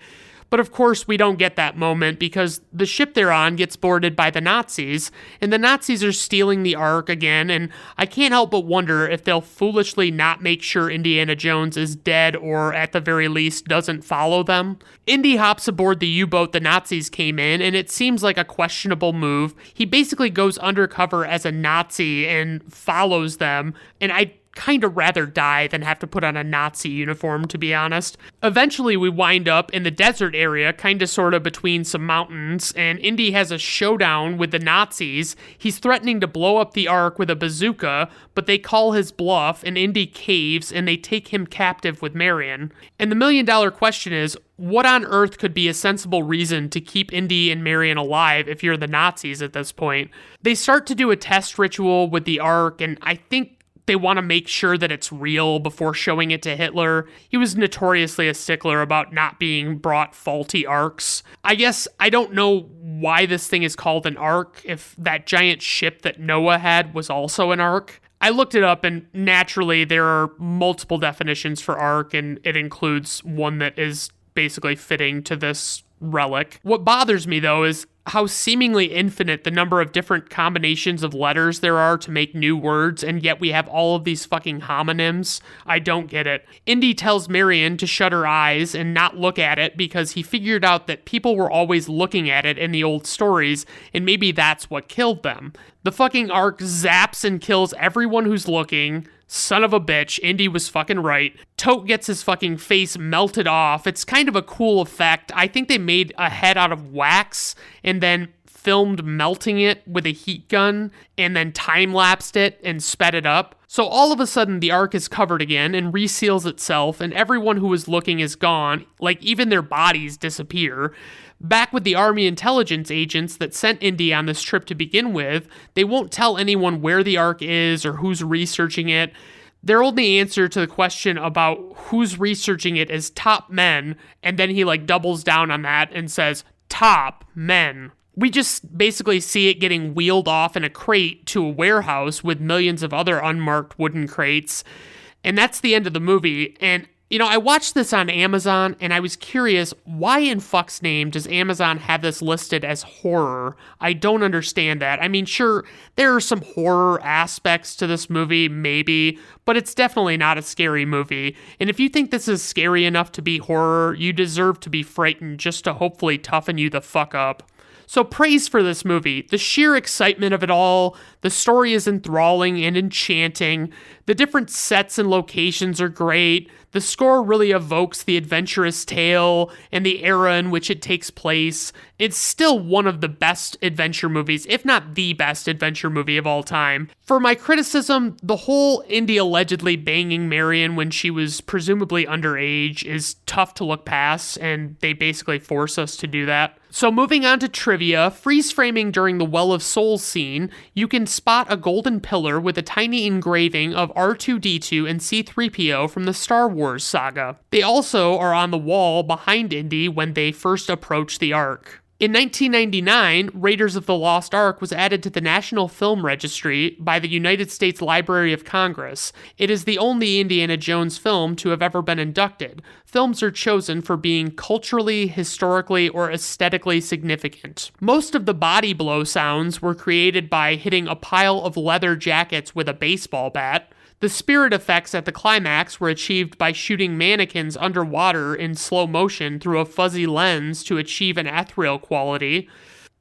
But of course, we don't get that moment because the ship they're on gets boarded by the Nazis, and the Nazis are stealing the Ark again, and I can't help but wonder if they'll foolishly not make sure Indiana Jones is dead, or at the very least doesn't follow them. Indy hops aboard the U-boat the Nazis came in, and it seems like a questionable move. He basically goes undercover as a Nazi and follows them, and I'd kind of rather die than have to put on a Nazi uniform, to be honest. Eventually, we wind up in the desert area, kind of sort of between some mountains, and Indy has a showdown with the Nazis. He's threatening to blow up the Ark with a bazooka, but they call his bluff, and Indy caves, and they take him captive with Marion. And the million-dollar question is, what on earth could be a sensible reason to keep Indy and Marion alive if you're the Nazis at this point? They start to do a test ritual with the Ark, and I think they want to make sure that it's real before showing it to Hitler. He was notoriously a stickler about not being brought faulty arks. I guess I don't know why this thing is called an ark if that giant ship that Noah had was also an ark. I looked it up, and naturally there are multiple definitions for ark, and it includes one that is basically fitting to this relic. What bothers me, though, is how seemingly infinite the number of different combinations of letters there are to make new words, and yet we have all of these fucking homonyms. I don't get it. Indy tells Marion to shut her eyes and not look at it because he figured out that people were always looking at it in the old stories, and maybe that's what killed them. The fucking Ark zaps and kills everyone who's looking. Son of a bitch, Indy was fucking right. Tote gets his fucking face melted off. It's kind of a cool effect. I think they made a head out of wax and then filmed melting it with a heat gun and then time-lapsed it and sped it up. So all of a sudden, the Ark is covered again and reseals itself, and everyone who was looking is gone, like even their bodies disappear. Back with the Army intelligence agents that sent Indy on this trip to begin with, they won't tell anyone where the Ark is or who's researching it. Their only answer to the question about who's researching it is top men, and then he doubles down on that and says, top men. We just basically see it getting wheeled off in a crate to a warehouse with millions of other unmarked wooden crates. And that's the end of the movie. And, I watched this on Amazon and I was curious, why in fuck's name does Amazon have this listed as horror? I don't understand that. I mean, sure, there are some horror aspects to this movie, maybe, but it's definitely not a scary movie. And if you think this is scary enough to be horror, you deserve to be frightened just to hopefully toughen you the fuck up. So praise for this movie. The sheer excitement of it all, the story is enthralling and enchanting, the different sets and locations are great, the score really evokes the adventurous tale and the era in which it takes place. It's still one of the best adventure movies, if not the best adventure movie of all time. For my criticism, the whole Indy allegedly banging Marion when she was presumably underage is tough to look past, and they basically force us to do that. So moving on to trivia, freeze framing during the Well of Souls scene, you can spot a golden pillar with a tiny engraving of R2-D2 and C-3PO from the Star Wars saga. They also are on the wall behind Indy when they first approach the Ark. In 1999, Raiders of the Lost Ark was added to the National Film Registry by the United States Library of Congress. It is the only Indiana Jones film to have ever been inducted. Films are chosen for being culturally, historically, or aesthetically significant. Most of the body blow sounds were created by hitting a pile of leather jackets with a baseball bat. The spirit effects at the climax were achieved by shooting mannequins underwater in slow motion through a fuzzy lens to achieve an ethereal quality.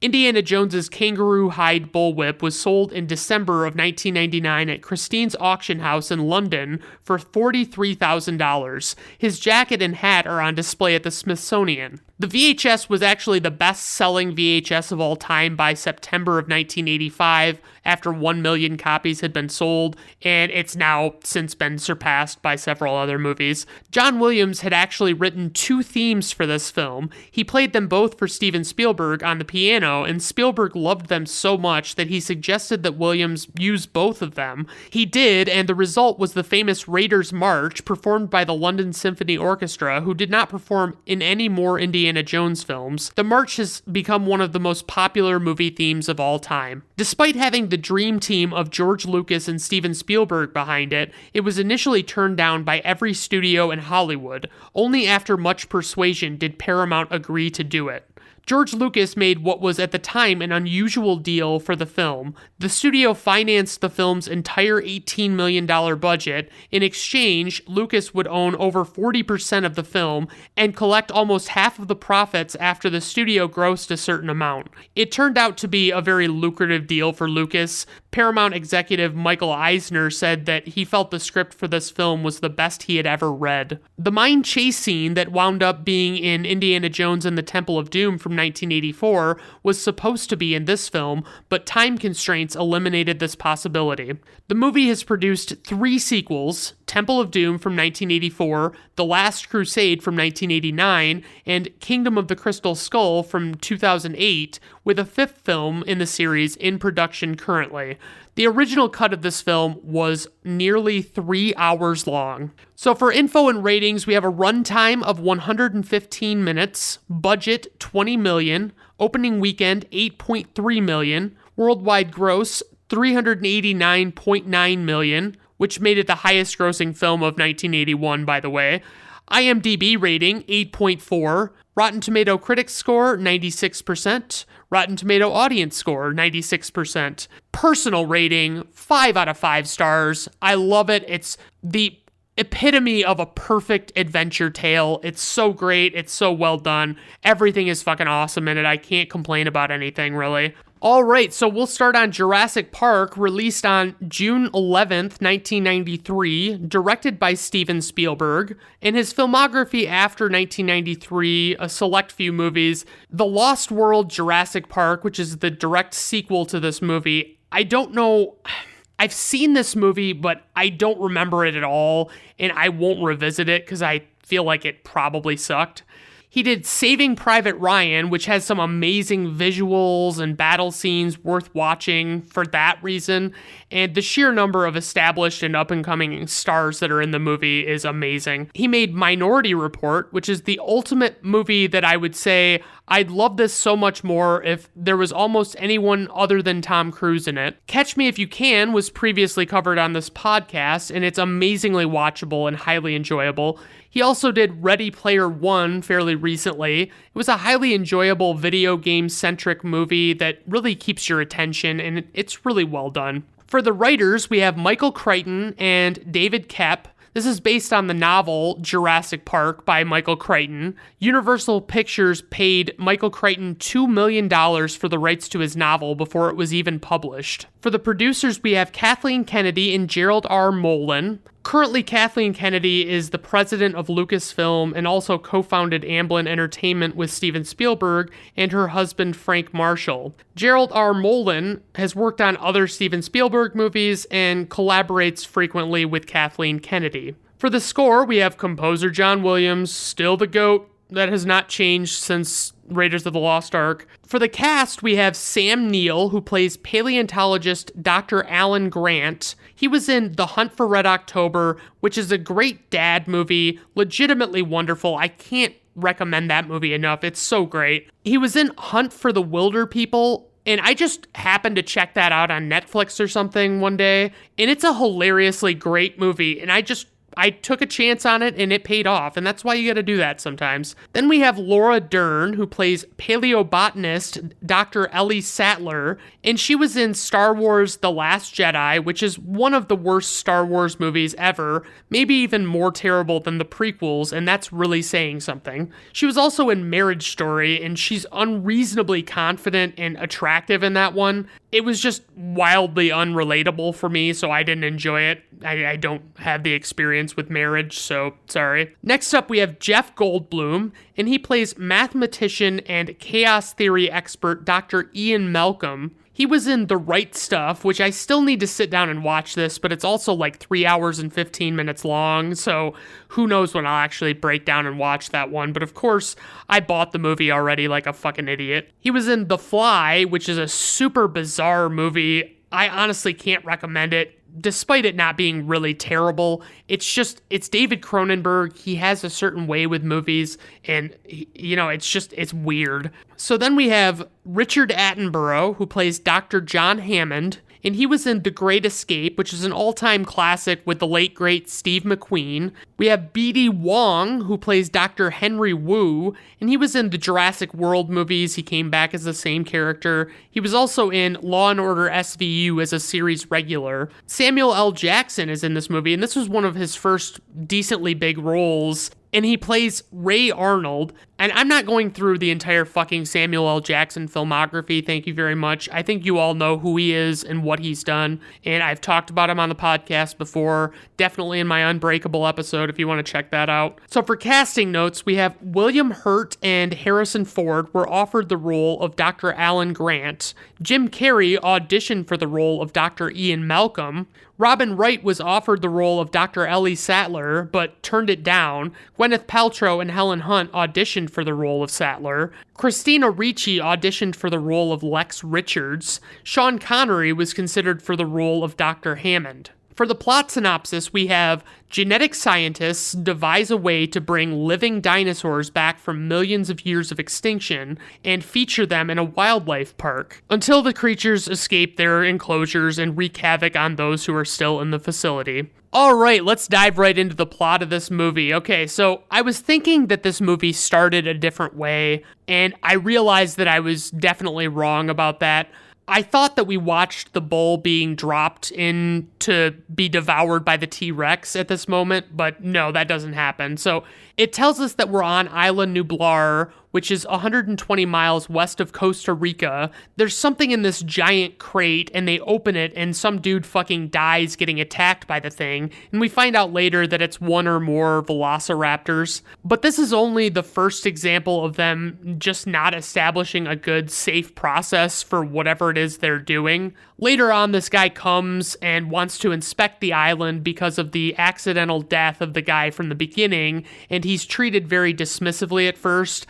Indiana Jones's kangaroo hide bullwhip was sold in December of 1999 at Christie's auction house in London for $43,000. His jacket and hat are on display at the Smithsonian. The VHS was actually the best-selling VHS of all time by September of 1985, after 1 million copies had been sold, and it's now since been surpassed by several other movies. John Williams had actually written 2 themes for this film. He played them both for Steven Spielberg on the piano, and Spielberg loved them so much that he suggested that Williams use both of them. He did, and the result was the famous Raiders March, performed by the London Symphony Orchestra, who did not perform in any more Indiana Jones films. The march has become one of the most popular movie themes of all time. Despite having the dream team of George Lucas and Steven Spielberg behind it, it was initially turned down by every studio in Hollywood. Only after much persuasion did Paramount agree to do it. George Lucas made what was at the time an unusual deal for the film. The studio financed the film's entire $18 million budget. In exchange, Lucas would own over 40% of the film and collect almost half of the profits after the studio grossed a certain amount. It turned out to be a very lucrative deal for Lucas. Paramount executive Michael Eisner said that he felt the script for this film was the best he had ever read. The mine chase scene that wound up being in Indiana Jones and the Temple of Doom from 1984 was supposed to be in this film, but time constraints eliminated this possibility. The movie has produced 3 sequels: Temple of Doom from 1984, The Last Crusade from 1989, and Kingdom of the Crystal Skull from 2008, with a 5th film in the series in production currently. The original cut of this film was nearly 3 hours long. So for info and ratings, we have a runtime of 115 minutes, budget $20 million, opening weekend $8.3 million, worldwide gross $389.9 million, which made it the highest grossing film of 1981, by the way. IMDb rating 8.4, Rotten Tomato critics score 96%, Rotten Tomato audience score 96%. Personal rating 5 out of 5 stars. I love it. It's the epitome of a perfect adventure tale. It's so great. It's so well done. Everything is fucking awesome in it. I can't complain about anything, really. All right, so we'll start on Jurassic Park, released on June 11th, 1993, directed by Steven Spielberg. In his filmography after 1993, a select few movies, The Lost World Jurassic Park, which is the direct sequel to this movie. I don't know, I've seen this movie, but I don't remember it at all, and I won't revisit it because I feel like it probably sucked. He did Saving Private Ryan, which has some amazing visuals and battle scenes worth watching for that reason, and the sheer number of established and up-and-coming stars that are in the movie is amazing. He made Minority Report, which is the ultimate movie that I would say I'd love this so much more if there was almost anyone other than Tom Cruise in it. Catch Me If You Can was previously covered on this podcast, and it's amazingly watchable and highly enjoyable. He also did Ready Player One fairly recently. It was a highly enjoyable video game-centric movie that really keeps your attention, and it's really well done. For the writers, we have Michael Crichton and David Koepp. This is based on the novel Jurassic Park by Michael Crichton. Universal Pictures paid Michael Crichton $2 million for the rights to his novel before it was even published. For the producers, we have Kathleen Kennedy and Gerald R. Molen. Currently, Kathleen Kennedy is the president of Lucasfilm and also co-founded Amblin Entertainment with Steven Spielberg and her husband Frank Marshall. Gerald R. Molen has worked on other Steven Spielberg movies and collaborates frequently with Kathleen Kennedy. For the score, we have composer John Williams, still the GOAT. That has not changed since Raiders of the Lost Ark. For the cast, we have Sam Neill, who plays paleontologist Dr. Alan Grant. He was in The Hunt for Red October, which is a great dad movie, legitimately wonderful. I can't recommend that movie enough. It's so great. He was in Hunt for the Wilder People, and I just happened to check that out on Netflix or something one day, and it's a hilariously great movie, and I took a chance on it and it paid off, and that's why you gotta do that sometimes. Then we have Laura Dern, who plays paleobotanist Dr. Ellie Sattler, and she was in Star Wars The Last Jedi, which is one of the worst Star Wars movies ever, maybe even more terrible than the prequels, and that's really saying something. She was also in Marriage Story, and she's unreasonably confident and attractive in that one. It was just wildly unrelatable for me, so I didn't enjoy it. I don't have the experience with Marriage, so sorry. Next up, we have Jeff Goldblum, and he plays mathematician and chaos theory expert Dr. Ian Malcolm. He was in The Right Stuff, which I still need to sit down and watch this, but it's also like 3 hours and 15 minutes long, so who knows when I'll actually break down and watch that one. But of course, I bought the movie already like a fucking idiot. He was in The Fly, which is a super bizarre movie. I honestly can't recommend it, despite it not being really terrible. It's David Cronenberg. He has a certain way with movies, and, it's weird. So then we have Richard Attenborough, who plays Dr. John Hammond, and he was in The Great Escape, which is an all-time classic with the late, great Steve McQueen. We have B.D. Wong, who plays Dr. Henry Wu, and he was in the Jurassic World movies. He came back as the same character. He was also in Law & Order SVU as a series regular. Samuel L. Jackson is in this movie, and this was one of his first decently big roles, and he plays Ray Arnold. And I'm not going through the entire fucking Samuel L. Jackson filmography, thank you very much. I think you all know who he is and what he's done, and I've talked about him on the podcast before, definitely in my Unbreakable episode if you want to check that out. So for casting notes, we have William Hurt and Harrison Ford were offered the role of Dr. Alan Grant. Jim Carrey auditioned for the role of Dr. Ian Malcolm. Robin Wright was offered the role of Dr. Ellie Sattler, but turned it down. Gwyneth Paltrow and Helen Hunt auditioned for the role of Sattler. Christina Ricci auditioned for the role of Lex Richards. Sean Connery was considered for the role of Dr. Hammond. For the plot synopsis, we have genetic scientists devise a way to bring living dinosaurs back from millions of years of extinction and feature them in a wildlife park until the creatures escape their enclosures and wreak havoc on those who are still in the facility. All right, let's dive right into the plot of this movie. Okay, so I was thinking that this movie started a different way, and I realized that I was definitely wrong about that. I thought that we watched the bull being dropped in to be devoured by the T-Rex at this moment, but no, that doesn't happen. So It tells us that we're on Isla Nublar, which is 120 miles west of Costa Rica. There's something in this giant crate, and they open it, and some dude fucking dies getting attacked by the thing, and we find out later that it's one or more velociraptors. But this is only the first example of them just not establishing a good, safe process for whatever it is they're doing. Later on, this guy comes and wants to inspect the island because of the accidental death of the guy from the beginning, and he's treated very dismissively at first.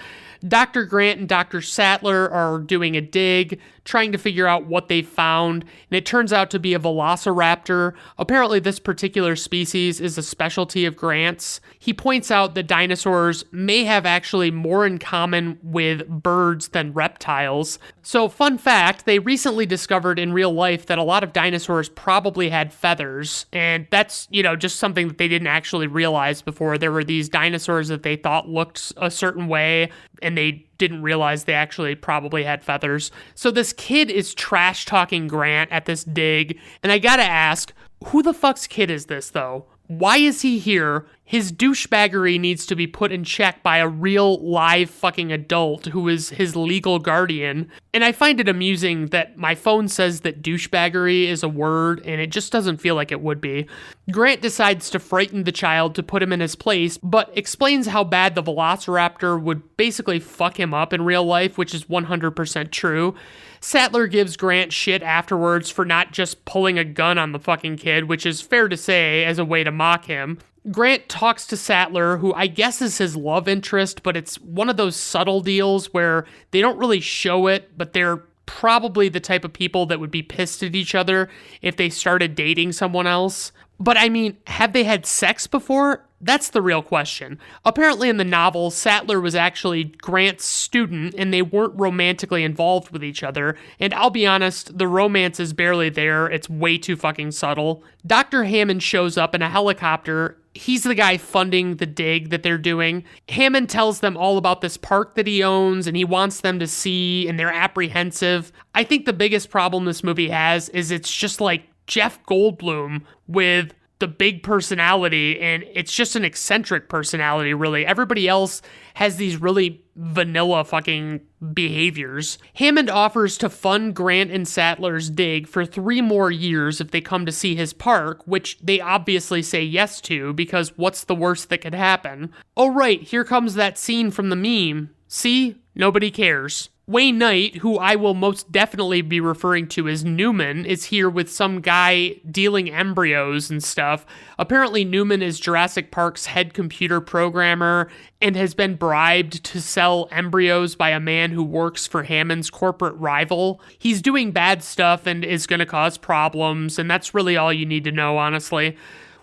Dr. Grant and Dr. Sattler are doing a dig, trying to figure out what they found, and it turns out to be a velociraptor. Apparently, this particular species is a specialty of Grant's. He points out that dinosaurs may have actually more in common with birds than reptiles. So, fun fact, they recently discovered in real life that a lot of dinosaurs probably had feathers, and that's, just something that they didn't actually realize before. There were these dinosaurs that they thought looked a certain way, and they didn't realize they actually probably had feathers. So this kid is trash talking Grant at this dig, and I gotta ask, who the fuck's kid is this though? Why is he here? His douchebaggery needs to be put in check by a real live fucking adult who is his legal guardian. And I find it amusing that my phone says that douchebaggery is a word, and it just doesn't feel like it would be. Grant decides to frighten the child to put him in his place, but explains how bad the velociraptor would basically fuck him up in real life, which is 100% true. Sattler gives Grant shit afterwards for not just pulling a gun on the fucking kid, which is fair to say as a way to mock him. Grant talks to Sattler, who I guess is his love interest, but it's one of those subtle deals where they don't really show it, but they're probably the type of people that would be pissed at each other if they started dating someone else. But I mean, have they had sex before? That's the real question. Apparently in the novel, Sattler was actually Grant's student, and they weren't romantically involved with each other. And I'll be honest, the romance is barely there. It's way too fucking subtle. Dr. Hammond shows up in a helicopter. He's the guy funding the dig that they're doing. Hammond tells them all about this park that he owns, and he wants them to see, and they're apprehensive. I think the biggest problem this movie has is it's just like Jeff Goldblum with the big personality, and it's just an eccentric personality, really. Everybody else has these really vanilla fucking behaviors. Hammond offers to fund Grant and Sattler's dig for 3 more years if they come to see his park, which they obviously say yes to, because what's the worst that could happen? Oh right, here comes that scene from the meme. See? Nobody cares. Wayne Knight, who I will most definitely be referring to as Newman, is here with some guy dealing embryos and stuff. Apparently Newman is Jurassic Park's head computer programmer and has been bribed to sell embryos by a man who works for Hammond's corporate rival. He's doing bad stuff and is going to cause problems, and that's really all you need to know, honestly.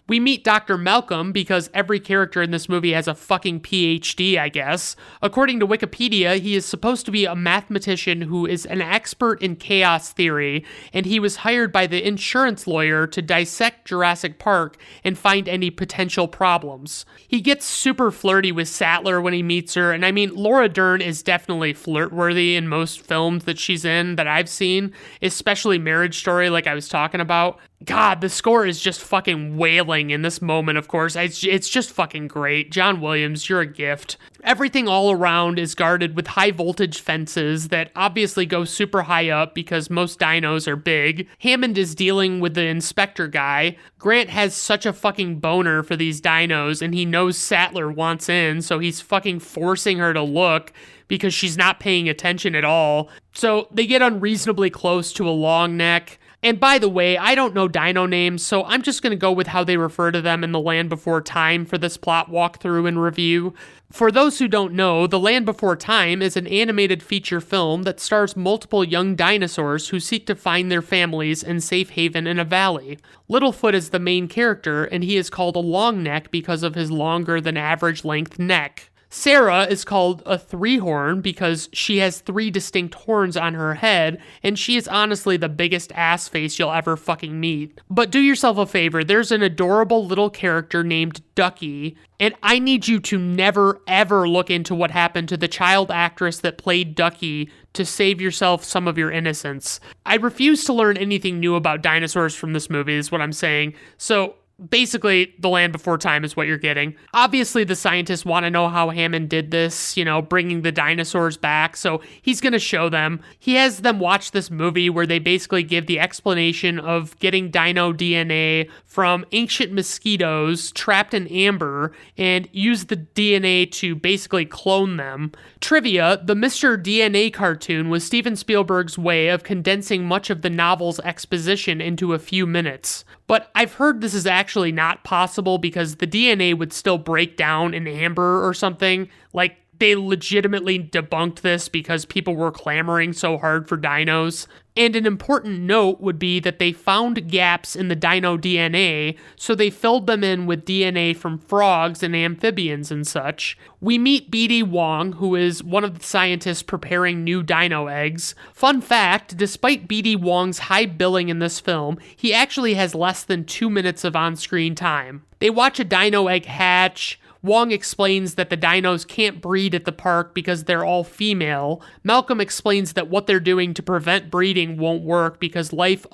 We meet Dr. Malcolm because every character in this movie has a fucking PhD, I guess. According to Wikipedia, he is supposed to be a mathematician who is an expert in chaos theory, and he was hired by the insurance lawyer to dissect Jurassic Park and find any potential problems. He gets super flirty with Sattler when he meets her, and I mean, Laura Dern is definitely flirt-worthy in most films that she's in that I've seen, especially Marriage Story, like I was talking about. God, the score is just fucking wailing in this moment, of course. It's just fucking great. John Williams, you're a gift. Everything all around is guarded with high voltage fences that obviously go super high up because most dinos are big. Hammond is dealing with the inspector guy. Grant has such a fucking boner for these dinos, and he knows Sattler wants in, so he's fucking forcing her to look because she's not paying attention at all. So they get unreasonably close to a long neck. And by the way, I don't know dino names, so I'm just going to go with how they refer to them in The Land Before Time for this plot walkthrough and review. For those who don't know, The Land Before Time is an animated feature film that stars multiple young dinosaurs who seek to find their families and safe haven in a valley. Littlefoot is the main character, and he is called a long neck because of his longer than average length neck. Sarah is called a 3-horn because she has 3 distinct horns on her head, and she is honestly the biggest ass face you'll ever fucking meet. But do yourself a favor, there's an adorable little character named Ducky, and I need you to never ever look into what happened to the child actress that played Ducky to save yourself some of your innocence. I refuse to learn anything new about dinosaurs from this movie is what I'm saying, so basically, The Land Before Time is what you're getting. Obviously, the scientists want to know how Hammond did this, bringing the dinosaurs back, so he's going to show them. He has them watch this movie where they basically give the explanation of getting dino DNA from ancient mosquitoes trapped in amber and use the DNA to basically clone them. Trivia, the Mr. DNA cartoon was Steven Spielberg's way of condensing much of the novel's exposition into a few minutes. But I've heard this is actually not possible because the DNA would still break down in amber or something. Like, they legitimately debunked this because people were clamoring so hard for dinos. And an important note would be that they found gaps in the dino DNA, so they filled them in with DNA from frogs and amphibians and such. We meet B.D. Wong, who is one of the scientists preparing new dino eggs. Fun fact, despite B.D. Wong's high billing in this film, he actually has less than 2 minutes of on-screen time. They watch a dino egg hatch. Wong explains that the dinos can't breed at the park because they're all female. Malcolm explains that what they're doing to prevent breeding won't work because life,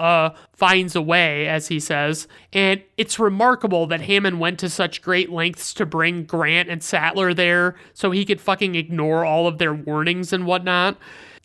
finds a way, as he says. And it's remarkable that Hammond went to such great lengths to bring Grant and Sattler there so he could fucking ignore all of their warnings and whatnot.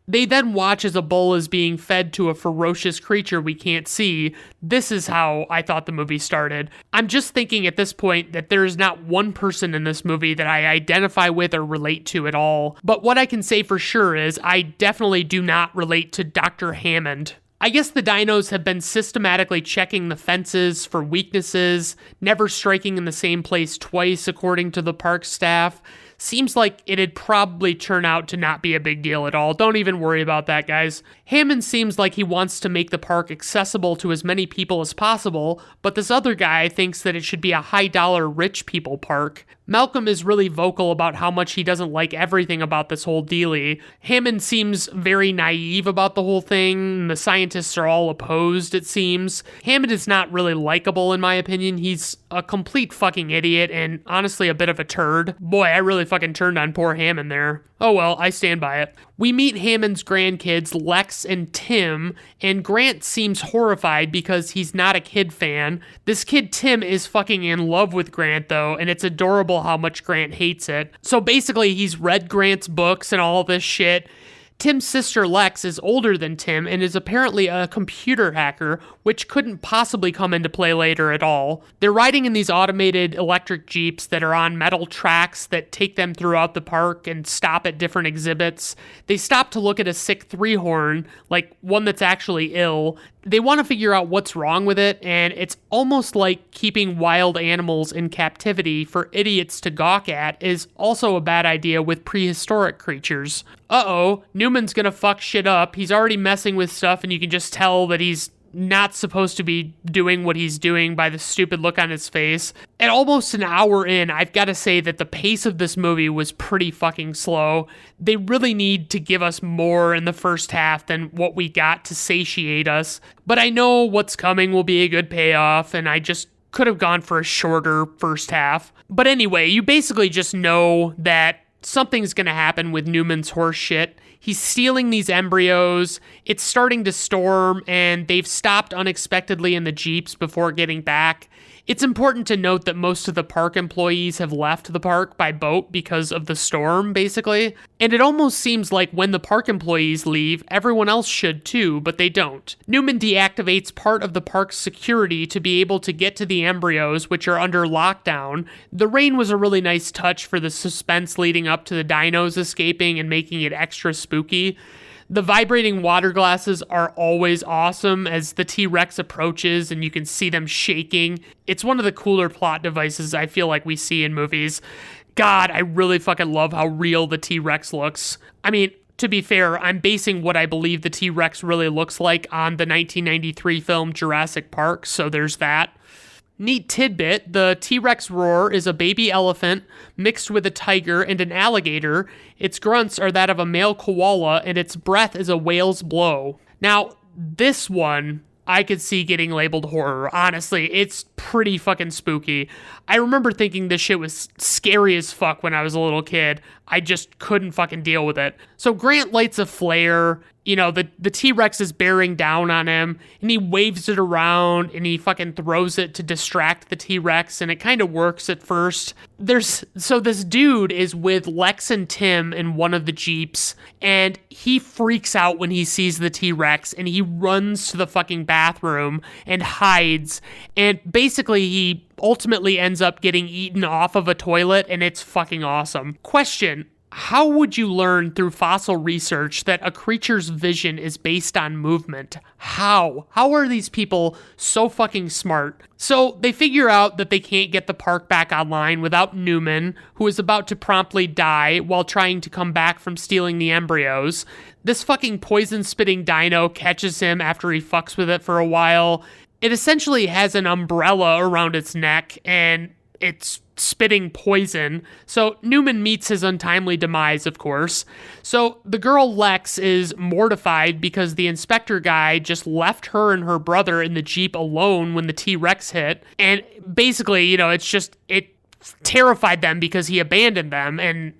They then watch as a bull is being fed to a ferocious creature we can't see. This is how I thought the movie started. I'm just thinking at this point that there is not one person in this movie that I identify with or relate to at all. But what I can say for sure is I definitely do not relate to Dr. Hammond. I guess the dinos have been systematically checking the fences for weaknesses, never striking in the same place twice according to the park staff. Seems like it'd probably turn out to not be a big deal at all. Don't even worry about that, guys. Hammond seems like he wants to make the park accessible to as many people as possible, but this other guy thinks that it should be a high-dollar rich people park. Malcolm is really vocal about how much he doesn't like everything about this whole dealie. Hammond seems very naive about the whole thing. The scientists are all opposed, it seems. Hammond is not really likable, in my opinion. He's a complete fucking idiot and honestly a bit of a turd. Boy, I really fucking turned on poor Hammond there. Oh well, I stand by it. We meet Hammond's grandkids, Lex and Tim, and Grant seems horrified because he's not a kid fan. This kid Tim is fucking in love with Grant though, and it's adorable how much Grant hates it. So basically he's read Grant's books and all this shit. Tim's sister Lex is older than Tim and is apparently a computer hacker, which couldn't possibly come into play later at all. They're riding in these automated electric jeeps that are on metal tracks that take them throughout the park and stop at different exhibits. They stop to look at a sick three-horn, like one that's actually ill. They want to figure out what's wrong with it, and it's almost like keeping wild animals in captivity for idiots to gawk at is also a bad idea with prehistoric creatures. Uh-oh, Newman's gonna fuck shit up. He's already messing with stuff, and you can just tell that he's not supposed to be doing what he's doing by the stupid look on his face. At almost an hour in, I've got to say that the pace of this movie was pretty fucking slow. They really need to give us more in the first half than what we got to satiate us. But I know what's coming will be a good payoff, and I just could have gone for a shorter first half. But anyway, you basically just know that something's gonna happen with Newman's horse shit. He's stealing these embryos, it's starting to storm, and they've stopped unexpectedly in the Jeeps before getting back. It's important to note that most of the park employees have left the park by boat because of the storm, basically. And it almost seems like when the park employees leave, everyone else should too, but they don't. Newman deactivates part of the park's security to be able to get to the embryos, which are under lockdown. The rain was a really nice touch for the suspense leading up to the dinos escaping and making it extra spooky. The vibrating water glasses are always awesome as the T-Rex approaches and you can see them shaking. It's one of the cooler plot devices I feel like we see in movies. God, I really fucking love how real the T-Rex looks. I mean, to be fair, I'm basing what I believe the T-Rex really looks like on the 1993 film Jurassic Park, so there's that. Neat tidbit, the T-Rex roar is a baby elephant mixed with a tiger and an alligator. Its grunts are that of a male koala, and its breath is a whale's blow. Now, this one I could see getting labeled horror. Honestly, it's pretty fucking spooky. I remember thinking this shit was scary as fuck when I was a little kid. I just couldn't fucking deal with it. So Grant lights a flare. The T-Rex is bearing down on him, and he waves it around, and he fucking throws it to distract the T-Rex, and it kind of works at first. So this dude is with Lex and Tim in one of the Jeeps, and he freaks out when he sees the T-Rex, and he runs to the fucking bathroom and hides, and basically he ultimately ends up getting eaten off of a toilet, and it's fucking awesome. Question: how would you learn through fossil research that a creature's vision is based on movement? How? How are these people so fucking smart? So they figure out that they can't get the park back online without Newman, who is about to promptly die while trying to come back from stealing the embryos. This fucking poison-spitting dino catches him after he fucks with it for a while. It essentially has an umbrella around its neck, and it's spitting poison. So Newman meets his untimely demise, of course. So the girl Lex is mortified because the inspector guy just left her and her brother in the Jeep alone when the T-Rex hit. And basically, it terrified them because he abandoned them. And,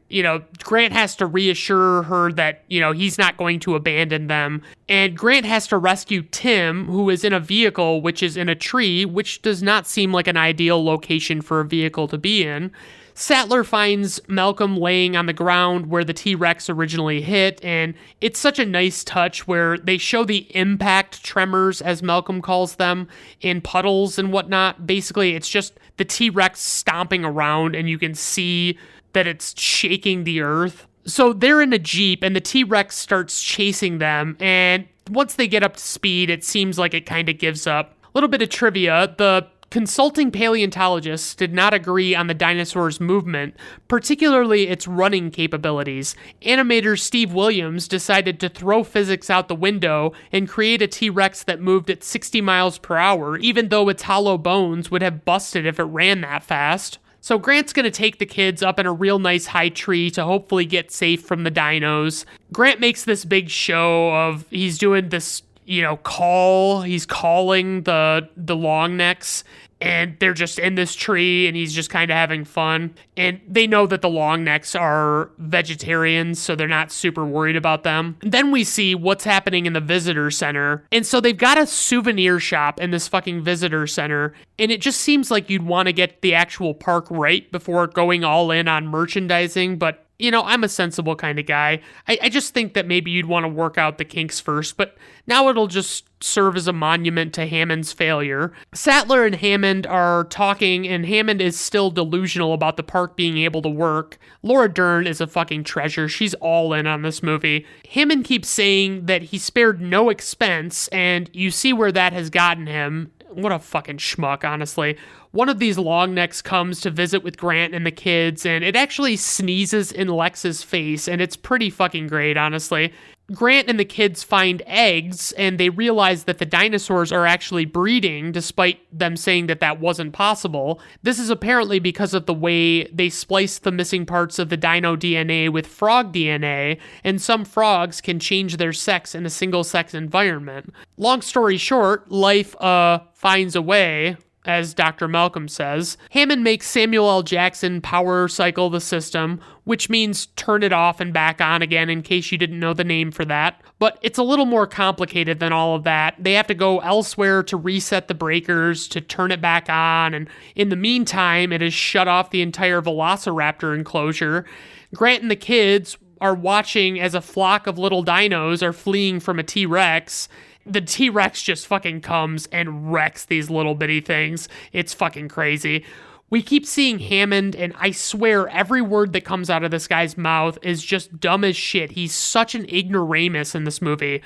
Grant has to reassure her that, he's not going to abandon them. And Grant has to rescue Tim, who is in a vehicle which is in a tree, which does not seem like an ideal location for a vehicle to be in. Sattler finds Malcolm laying on the ground where the T-Rex originally hit, and it's such a nice touch where they show the impact tremors, as Malcolm calls them, in puddles and whatnot. Basically, it's just the T-Rex stomping around, and you can see that it's shaking the earth. So they're in a Jeep, and the T-Rex starts chasing them, and once they get up to speed, it seems like it kind of gives up. A little bit of trivia: the consulting paleontologists did not agree on the dinosaur's movement, particularly its running capabilities. Animator Steve Williams decided to throw physics out the window and create a T-Rex that moved at 60 miles per hour, even though its hollow bones would have busted if it ran that fast. So Grant's going to take the kids up in a real nice high tree to hopefully get safe from the dinos. Grant makes this big show of he's doing this he's calling the long necks, and they're just in this tree, and he's just kind of having fun. And they know that the long necks are vegetarians, so they're not super worried about them. And then we see what's happening in the visitor center. And so they've got a souvenir shop in this fucking visitor center, and it just seems like you'd want to get the actual park right before going all in on merchandising, but I'm a sensible kind of guy. I just think that maybe you'd want to work out the kinks first, but now it'll just serve as a monument to Hammond's failure. Sattler and Hammond are talking, and Hammond is still delusional about the park being able to work. Laura Dern is a fucking treasure. She's all in on this movie. Hammond keeps saying that he spared no expense, and you see where that has gotten him. What a fucking schmuck, honestly. One of these long necks comes to visit with Grant and the kids, and it actually sneezes in Lex's face, and it's pretty fucking great, honestly. Grant and the kids find eggs, and they realize that the dinosaurs are actually breeding, despite them saying that that wasn't possible. This is apparently because of the way they spliced the missing parts of the dino DNA with frog DNA, and some frogs can change their sex in a single-sex environment. Long story short, life, finds a way, as Dr. Malcolm says. Hammond makes Samuel L. Jackson power cycle the system, which means turn it off and back on again, in case you didn't know the name for that. But it's a little more complicated than all of that. They have to go elsewhere to reset the breakers, to turn it back on, and in the meantime, it has shut off the entire Velociraptor enclosure. Grant and the kids are watching as a flock of little dinos are fleeing from a T-Rex. The T-Rex just fucking comes and wrecks these little bitty things. It's fucking crazy. We keep seeing Hammond, and I swear every word that comes out of this guy's mouth is just dumb as shit. He's such an ignoramus in this movie.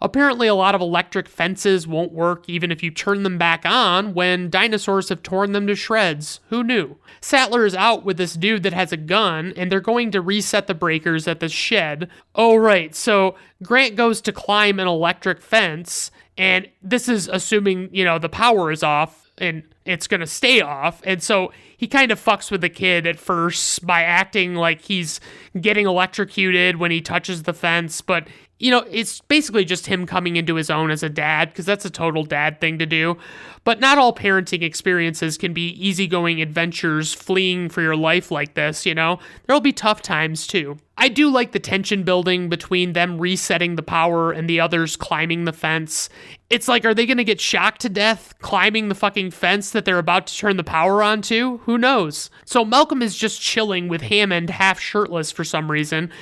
Apparently, a lot of electric fences won't work even if you turn them back on when dinosaurs have torn them to shreds. Who knew? Sattler is out with this dude that has a gun, and they're going to reset the breakers at the shed. Oh, right, so Grant goes to climb an electric fence, and this is assuming, the power is off, and it's going to stay off, and so he kind of fucks with the kid at first by acting like he's getting electrocuted when he touches the fence, but it's basically just him coming into his own as a dad, because that's a total dad thing to do. But not all parenting experiences can be easygoing adventures fleeing for your life like this, There'll be tough times too. I do like the tension building between them resetting the power and the others climbing the fence. It's like, are they going to get shocked to death climbing the fucking fence that they're about to turn the power on to? Who knows? So Malcolm is just chilling with Hammond half shirtless for some reason.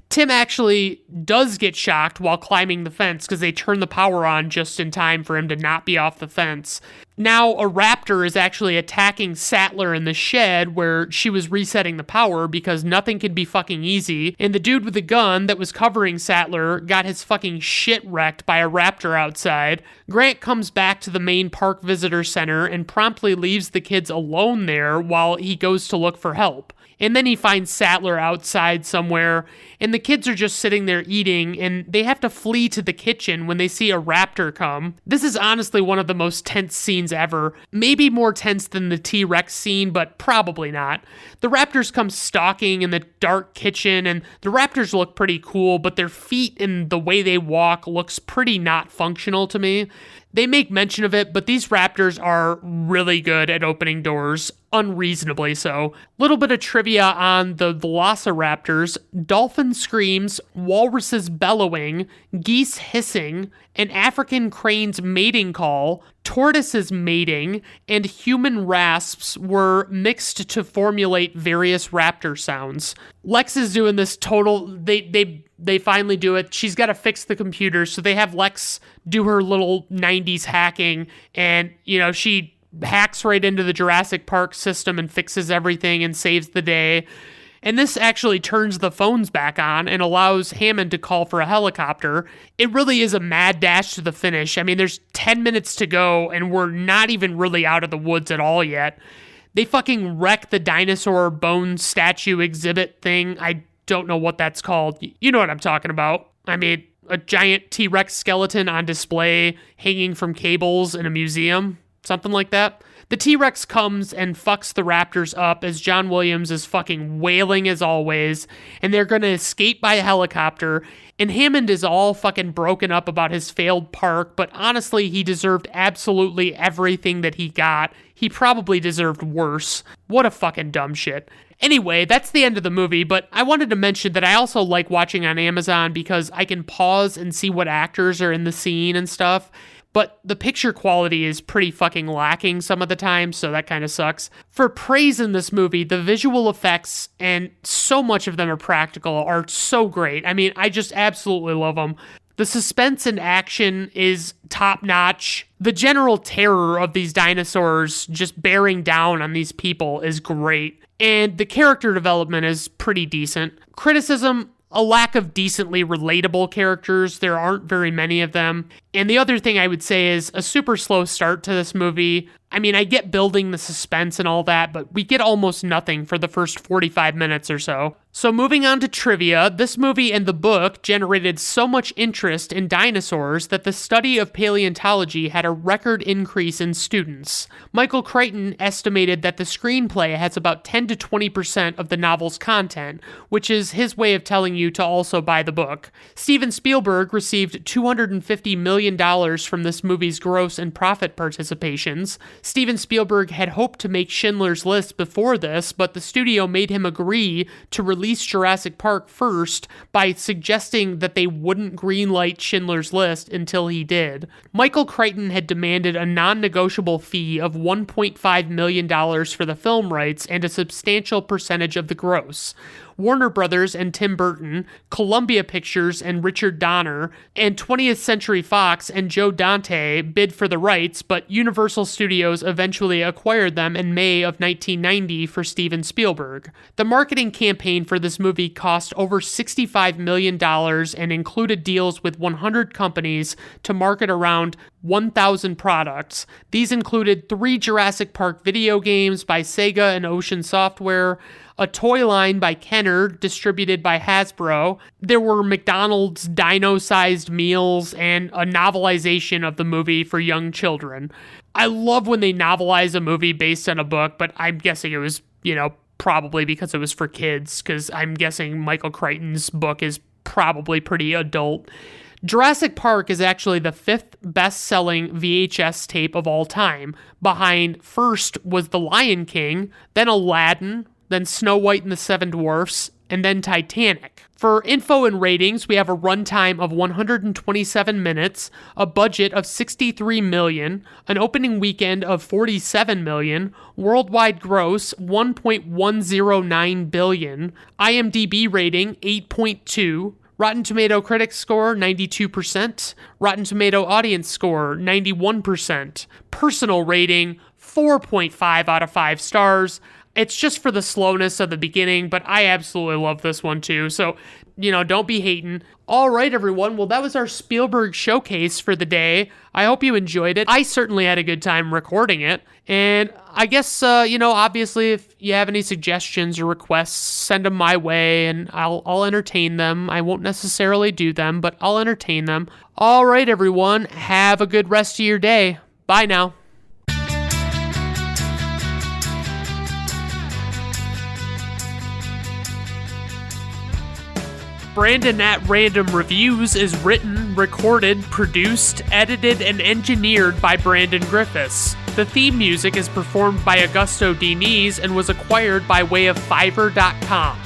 Tim actually does get shocked while climbing the fence because they turn the power on just in time for him to not be off the fence. Now a raptor is actually attacking Sattler in the shed where she was resetting the power because nothing can be fucking easy, and the dude with the gun that was covering Sattler got his fucking shit wrecked by a raptor outside. Grant comes back to the main park visitor center and promptly leaves the kids alone there while he goes to look for help. And then he finds Sattler outside somewhere, and the kids are just sitting there eating, and they have to flee to the kitchen when they see a raptor come. This is honestly one of the most tense scenes ever. Maybe more tense than the T-Rex scene, but probably not. The raptors come stalking in the dark kitchen, and the raptors look pretty cool, but their feet and the way they walk looks pretty not functional to me. They make mention of it, but these raptors are really good at opening doors, unreasonably so. Little bit of trivia on the velociraptors: dolphin screams, walruses bellowing, geese hissing, an African crane's mating call, tortoises mating, and human rasps were mixed to formulate various raptor sounds. Lex is doing this total... They finally do it. She's got to fix the computer, so they have Lex do her little 90s hacking, and, she hacks right into the Jurassic Park system and fixes everything and saves the day. And this actually turns the phones back on and allows Hammond to call for a helicopter. It really is a mad dash to the finish. I mean, there's 10 minutes to go, and we're not even really out of the woods at all yet. They fucking wreck the dinosaur bone statue exhibit thing. I don't know what that's called. You know what I'm talking about. I mean, a giant T-Rex skeleton on display hanging from cables in a museum. Something like that. The T-Rex comes and fucks the raptors up as John Williams is fucking wailing as always, and they're gonna escape by a helicopter, and Hammond is all fucking broken up about his failed park, but honestly, he deserved absolutely everything that he got. He probably deserved worse. What a fucking dumb shit. Anyway, that's the end of the movie, but I wanted to mention that I also like watching on Amazon because I can pause and see what actors are in the scene and stuff. But the picture quality is pretty fucking lacking some of the time, so that kind of sucks. For praise in this movie, the visual effects, and so much of them are practical, are so great. I mean, I just absolutely love them. The suspense and action is top-notch. The general terror of these dinosaurs just bearing down on these people is great. And the character development is pretty decent. Criticism: a lack of decently relatable characters. There aren't very many of them. And the other thing I would say is a super slow start to this movie. I mean, I get building the suspense and all that, but we get almost nothing for the first 45 minutes or so. So moving on to trivia, this movie and the book generated so much interest in dinosaurs that the study of paleontology had a record increase in students. Michael Crichton estimated that the screenplay has about 10 to 20% of the novel's content, which is his way of telling you to also buy the book. Steven Spielberg received $250 million from this movie's gross and profit participations. Steven Spielberg had hoped to make Schindler's List before this, but the studio made him agree to release Jurassic Park first by suggesting that they wouldn't greenlight Schindler's List until he did. Michael Crichton had demanded a non-negotiable fee of $1.5 million for the film rights and a substantial percentage of the gross. Warner Brothers and Tim Burton, Columbia Pictures and Richard Donner, and 20th Century Fox and Joe Dante bid for the rights, but Universal Studios eventually acquired them in May of 1990 for Steven Spielberg. The marketing campaign for this movie cost over $65 million and included deals with 100 companies to market around 1,000 products. These included 3 Jurassic Park video games by Sega and Ocean Software, a toy line by Kenner, distributed by Hasbro. There were McDonald's dino-sized meals and a novelization of the movie for young children. I love when they novelize a movie based on a book, but I'm guessing it was, probably because it was for kids, because I'm guessing Michael Crichton's book is probably pretty adult. Jurassic Park is actually the 5th best-selling VHS tape of all time. Behind first was The Lion King, then Aladdin, then Snow White and the Seven Dwarfs, and then Titanic. For info and ratings, we have a runtime of 127 minutes, a budget of $63 million, an opening weekend of $47 million, worldwide gross $1.109 billion, IMDb rating 8.2, Rotten Tomato Critics score 92%, Rotten Tomato Audience score 91%, personal rating 4.5 out of 5 stars. It's just for the slowness of the beginning, but I absolutely love this one too. So, don't be hating. All right, everyone. Well, that was our Spielberg showcase for the day. I hope you enjoyed it. I certainly had a good time recording it. And I guess, obviously, if you have any suggestions or requests, send them my way and I'll entertain them. I won't necessarily do them, but I'll entertain them. All right, everyone. Have a good rest of your day. Bye now. Brandon at Random Reviews is written, recorded, produced, edited, and engineered by Brandon Griffiths. The theme music is performed by Augusto Diniz and was acquired by way of Fiverr.com.